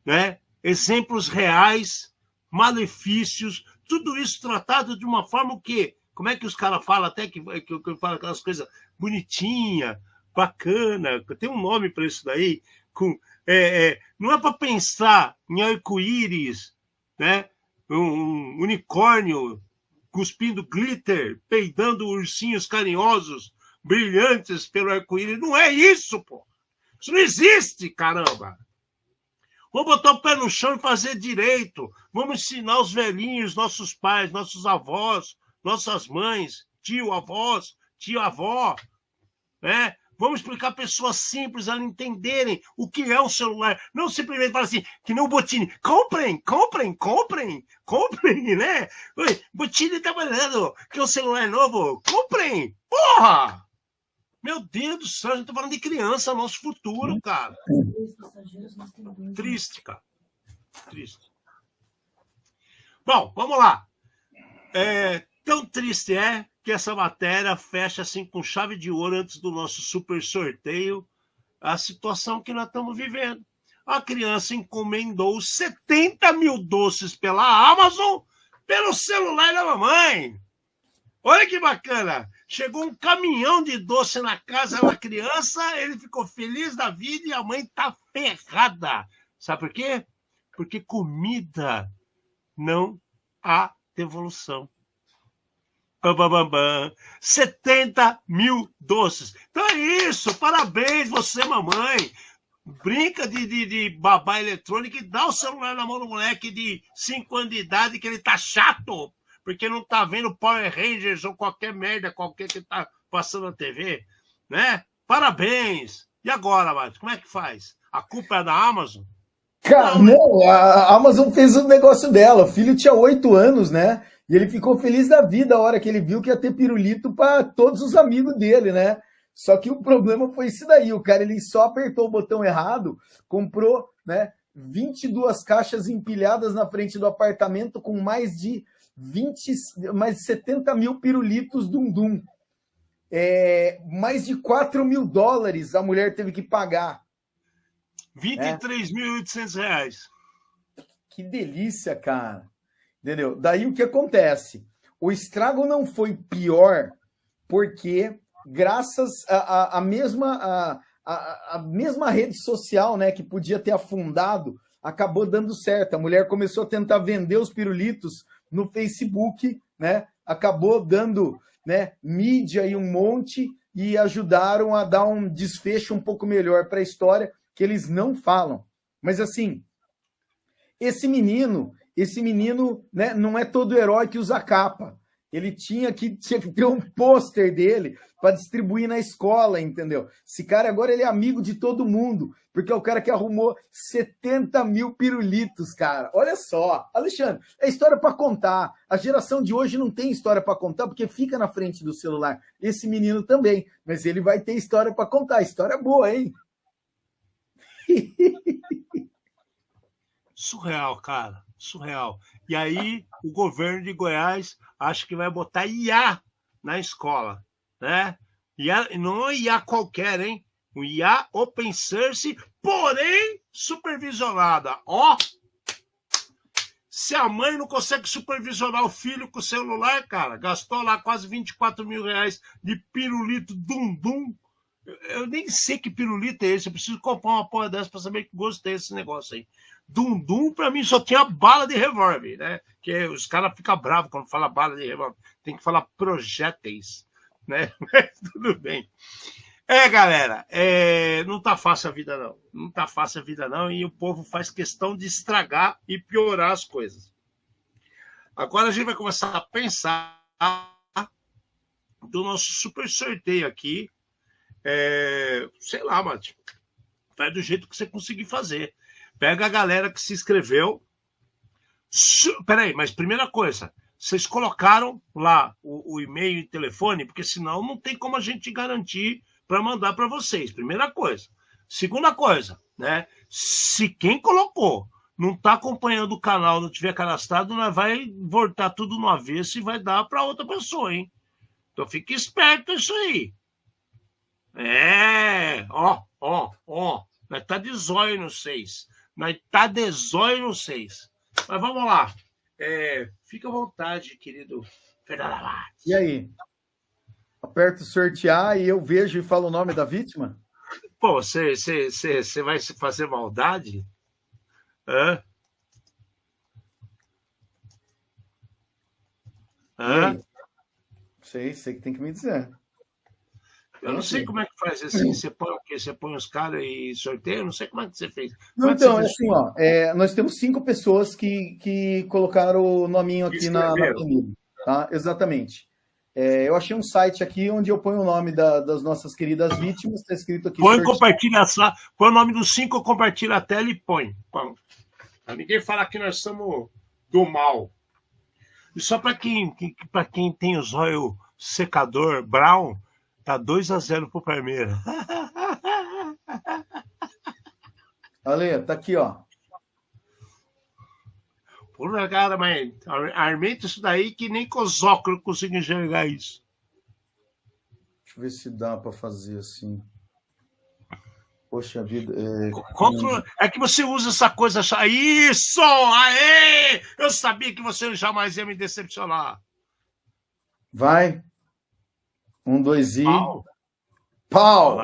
né? Exemplos reais, malefícios, tudo isso tratado de uma forma o quê? Como é que os caras falam até que eu falo aquelas coisas bonitinhas, bacana, tem um nome para isso daí, não é para pensar em arco-íris, né? Um unicórnio cuspindo glitter, peidando ursinhos carinhosos, brilhantes pelo arco-íris. Não é isso, pô. Isso não existe, caramba. Vamos botar o pé no chão e fazer direito. Vamos ensinar os velhinhos, nossos pais, nossos avós, nossas mães, tio, avós, tio, avó, né? Vamos explicar pessoas simples a entenderem o que é um celular. Não simplesmente falar assim, que nem o Bottini. Comprem, comprem, comprem, comprem, né? Oi, Bottini tá falando que é um celular novo. Comprem! Porra! Meu Deus do céu, a gente tá falando de criança, nosso futuro, cara. Triste, cara. Triste. Bom, vamos lá. Tão triste é que essa matéria fecha assim com chave de ouro antes do nosso super sorteio a situação que nós estamos vivendo. A criança encomendou 70 mil doces pela Amazon pelo celular da mamãe. Olha que bacana. Chegou um caminhão de doce na casa da criança, ele ficou feliz da vida e a mãe tá ferrada. Sabe por quê? Porque comida não há devolução. Bam, bam, bam, bam. 70 mil doces. Então é isso. Parabéns, você, mamãe. Brinca de babá eletrônica e dá o celular na mão do moleque de 5 anos de idade que ele tá chato, porque não tá vendo Power Rangers ou qualquer merda qualquer que tá passando na TV, né? Parabéns. E agora, Márcio, como é que faz? A culpa é da Amazon? Cara, não, a Amazon fez o negócio dela. O filho tinha 8 anos, né? E ele ficou feliz da vida a hora que ele viu que ia ter pirulito para todos os amigos dele, né? Só que o problema foi isso daí. O cara ele só apertou o botão errado, comprou, né, 22 caixas empilhadas na frente do apartamento com mais de 70 mil pirulitos dum-dum. Mais de 4 mil dólares a mulher teve que pagar. 23.800 reais. Que delícia, cara. Entendeu? Daí o que acontece? O estrago não foi pior porque, graças à mesma rede social, né, que podia ter afundado, acabou dando certo. A mulher começou a tentar vender os pirulitos no Facebook, né? Acabou dando, né, mídia e um monte e ajudaram a dar um desfecho um pouco melhor para a história que eles não falam. Mas assim, esse menino, né, não é todo herói que usa capa. Ele tinha que ter um pôster dele para distribuir na escola, entendeu? Esse cara agora ele é amigo de todo mundo, porque é o cara que arrumou 70 mil pirulitos, cara. Olha só, Alexandre, é história para contar. A geração de hoje não tem história para contar porque fica na frente do celular. Esse menino também, mas ele vai ter história para contar. História boa, hein? Surreal, cara. Surreal. E aí, o governo de Goiás acha que vai botar IA na escola, né? IA, não é IA qualquer, hein? O IA open source, porém supervisionada. Ó! Se a mãe não consegue supervisionar o filho com o celular, cara, gastou lá quase 24 mil reais de pirulito dum-dum. Eu nem sei que pirulito é esse. Eu preciso comprar uma porra dessa pra saber que gosto é esse negócio aí. Dum-dum, pra mim, só tinha bala de revólver, né? Que os caras ficam bravos quando fala bala de revólver. Tem que falar projéteis, né? Mas tudo bem. Galera, não tá fácil a vida, não. Não tá fácil a vida, não. E o povo faz questão de estragar e piorar as coisas. Agora a gente vai começar a pensar do nosso super sorteio aqui. Sei lá, Mate. Faz do jeito que você conseguir fazer. Pega a galera que se inscreveu. Peraí, mas primeira coisa, vocês colocaram lá o e-mail e telefone, porque senão não tem como a gente garantir para mandar para vocês. Primeira coisa. Segunda coisa, né? Se quem colocou não está acompanhando o canal, não tiver cadastrado, nós vai voltar tudo no avesso e vai dar para outra pessoa, hein? Então fique esperto isso aí. Ó. Nós tá de zóio no 6. Nós tá de zóio no 6. Mas vamos lá. Fica à vontade, querido Fernando Abad. E aí? Aperto sortear e eu vejo e falo o nome da vítima? Pô, você vai fazer maldade? Hã? Sei que tem que me dizer. Eu não sei como é que faz assim. Você põe o quê? Você põe os caras e sorteia? Eu não sei como é que você fez. Não, então, é assim, ó, nós temos 5 pessoas que colocaram o nominho aqui na planilha, tá? Exatamente. Eu achei um site aqui onde eu ponho o nome das nossas queridas vítimas, está escrito aqui. Põe o nome dos 5, compartilha a tela e põe. Pra ninguém falar que nós somos do mal. E só para quem tem os olhos secador brown, tá 2-0 pro Palmeiras. Ale, tá aqui, ó. Porra, cara, mas armenta isso daí que nem com os óculos eu consigo enxergar isso. Deixa eu ver se dá para fazer assim. Poxa vida. É que você usa essa coisa. Isso! Aê! Eu sabia que você jamais ia me decepcionar. Vai. 1, 2 e. Pau!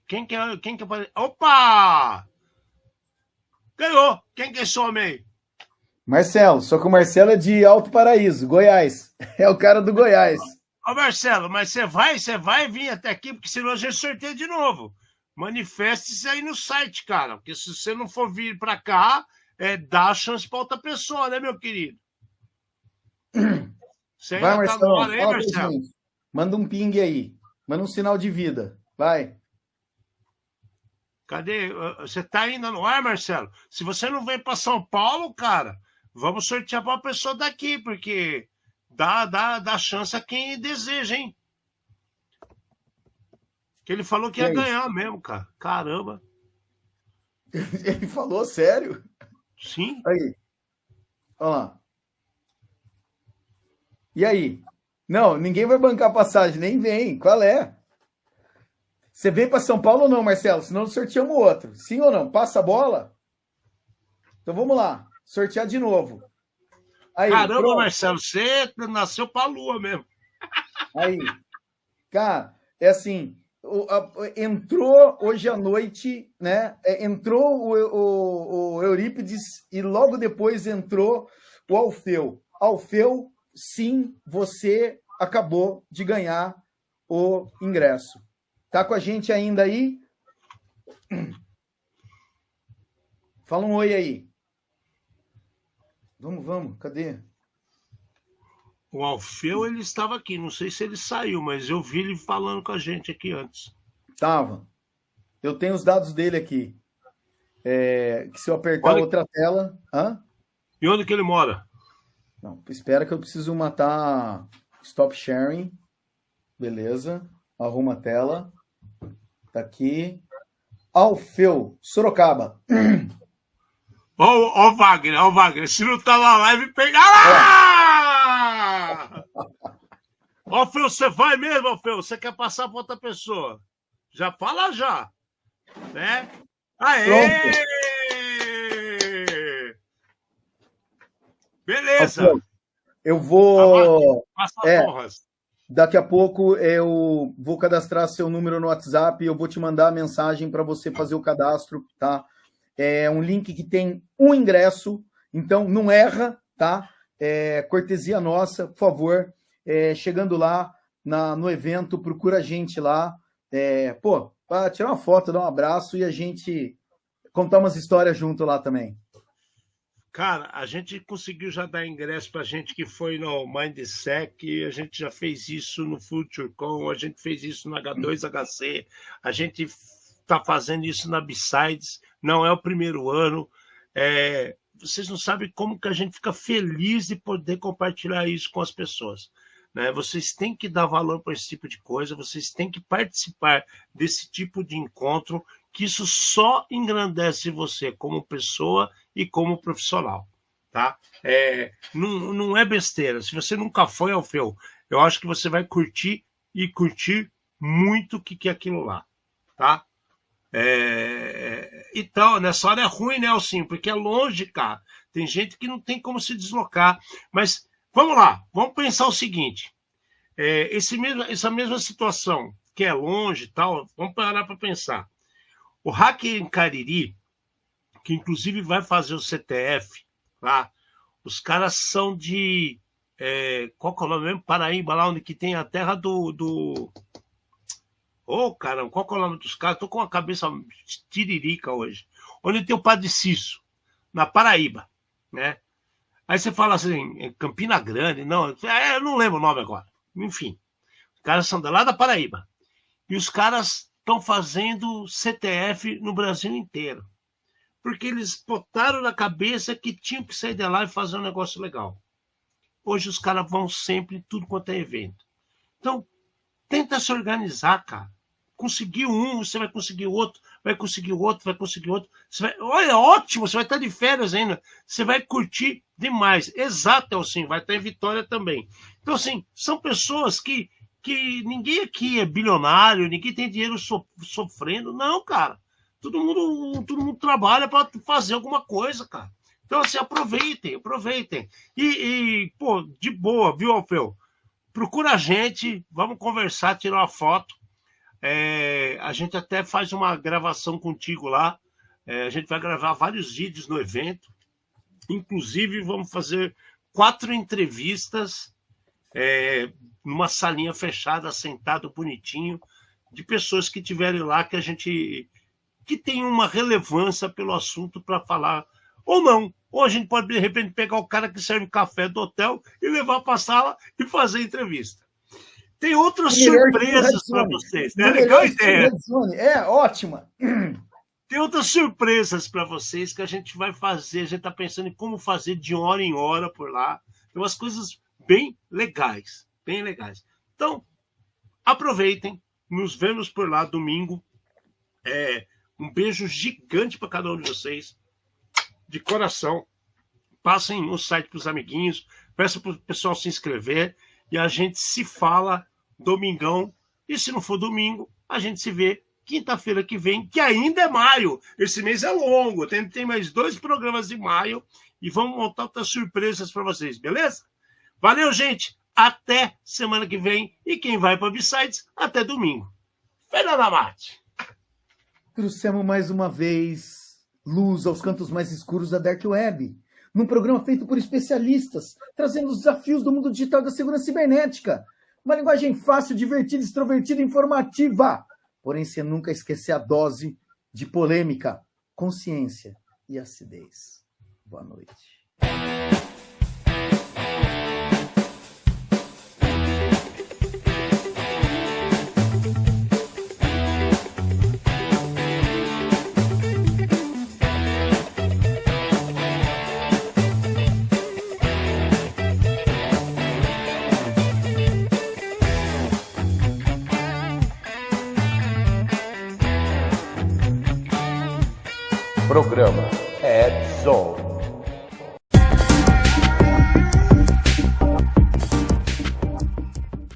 Quem que é? Opa! Ganhou! Quem que é esse homem aí? Marcelo, só que o Marcelo é de Alto Paraíso, Goiás. É o cara do Goiás. Ô Marcelo, mas você vai vir até aqui, porque senão a gente sorteia de novo. Manifeste-se aí no site, cara. Porque se você não for vir pra cá, dá a chance pra outra pessoa, né, meu querido? Você vai, ainda Marcelo. Tá no ar aí, Marcelo? Manda um ping aí. Manda um sinal de vida. Vai. Cadê? Você tá ainda no ar, Marcelo? Se você não vem para São Paulo, cara, vamos sortear para uma pessoa daqui, porque dá chance a quem deseja, hein? Que ele falou que ia ganhar mesmo, cara. Caramba. Ele falou sério? Sim. Aí. Olha lá. E aí? Não, ninguém vai bancar passagem, nem vem. Qual é? Você vem para São Paulo ou não, Marcelo? Senão sorteamos outro. Sim ou não? Passa a bola? Então vamos lá. Sortear de novo. Aí, caramba, pronto. Marcelo, você nasceu para a lua mesmo. Aí. Cara, é assim, entrou hoje à noite, né? Entrou o Eurípides e logo depois entrou o Alfeu. Alfeu, sim, você acabou de ganhar o ingresso. Tá com a gente ainda aí? Fala um oi aí. Vamos, cadê? O Alfeu, ele estava aqui, não sei se ele saiu, mas eu vi ele falando com a gente aqui antes. Tava. Eu tenho os dados dele aqui. Que se eu apertar outra tela... Hã? E onde que ele mora? Não, espera que eu preciso matar stop sharing. Beleza. Arruma a tela. Tá aqui. Alfeu, Sorocaba. Ó o Wagner. Se não tá na live, pega lá! Alfeu, você vai mesmo, Alfeu? Você quer passar para outra pessoa? Já fala já. Né? Aê! Pronto. Beleza. Alfeu, eu vou... Passa as honras. Daqui a pouco eu vou cadastrar seu número no WhatsApp e eu vou te mandar a mensagem para você fazer o cadastro, tá? É um link que tem um ingresso, então não erra, tá? Cortesia nossa, por favor. Chegando lá no evento, procura a gente lá. Para tirar uma foto, dar um abraço e a gente contar umas histórias junto lá também. Cara, a gente conseguiu já dar ingresso para gente que foi no Mindsec, a gente já fez isso no FutureCon, a gente fez isso no H2HC, a gente está fazendo isso na B-Sides, não é o primeiro ano. Vocês não sabem como que a gente fica feliz de poder compartilhar isso com as pessoas. Né? Vocês têm que dar valor para esse tipo de coisa, vocês têm que participar desse tipo de encontro, que isso só engrandece você como pessoa e como profissional, tá? Não é besteira. Se você nunca foi, Alfeu, eu acho que você vai curtir e curtir muito o que é aquilo lá, tá? Então, nessa hora é ruim, né, Alcinho? Porque é longe, cara. Tem gente que não tem como se deslocar. Mas vamos lá, vamos pensar o seguinte: essa mesma situação, que é longe e tal, vamos parar para pensar. O Hacker em Cariri, que inclusive vai fazer o CTF lá, os caras são de qual que é o nome mesmo? Paraíba, lá onde que tem a terra do... Ô, caramba, qual que é o nome dos caras? Tô com a cabeça tiririca hoje. Onde tem o Padre Cício, na Paraíba, né? Aí você fala assim, Campina Grande, não, eu não lembro o nome agora. Enfim, os caras são de lá da Paraíba. E os caras estão fazendo CTF no Brasil inteiro. Porque eles botaram na cabeça que tinham que sair de lá e fazer um negócio legal. Hoje os caras vão sempre em tudo quanto é evento. Então, tenta se organizar, cara. Conseguiu um, você vai conseguir outro, vai conseguir outro, vai conseguir outro. Olha, ótimo, você vai estar de férias ainda. Você vai curtir demais. Exato, Elcinho, vai estar em Vitória também. Então, assim, são pessoas que ninguém aqui é bilionário, ninguém tem dinheiro sofrendo. Não, cara. Todo mundo trabalha para fazer alguma coisa, cara. Então, assim, aproveitem. Pô, de boa, viu, Alfeu? Procura a gente, vamos conversar, tirar uma foto. A gente até faz uma gravação contigo lá. A gente vai gravar vários vídeos no evento. Inclusive, vamos fazer 4 entrevistas numa salinha fechada, sentado bonitinho, de pessoas que estiverem lá que tem uma relevância pelo assunto para falar, ou não. Ou a gente pode, de repente, pegar o cara que serve café do hotel e levar para a sala e fazer entrevista. Tem outras surpresas para vocês. É legal a ideia. Ótima. Tem outras surpresas para vocês que a gente vai fazer. A gente está pensando em como fazer de hora em hora por lá. Tem umas coisas bem legais. Bem legais. Então, aproveitem. Nos vemos por lá domingo. Um beijo gigante para cada um de vocês. De coração. Passem o site para os amiguinhos. Peçam para o pessoal se inscrever. E a gente se fala domingão. E se não for domingo, a gente se vê quinta-feira que vem, que ainda é maio. Esse mês é longo. Tem mais 2 programas de maio. E vamos montar outras surpresas para vocês, beleza? Valeu, gente. Até semana que vem. E quem vai para B-Sides, até domingo. Fernanda Mate. Trouxemos mais uma vez luz aos cantos mais escuros da Dark Web. Num programa feito por especialistas, trazendo os desafios do mundo digital da segurança cibernética. Uma linguagem fácil, divertida, extrovertida e informativa. Porém, sem nunca esquecer a dose de polêmica, consciência e acidez. Boa noite. Programa Ed Zone.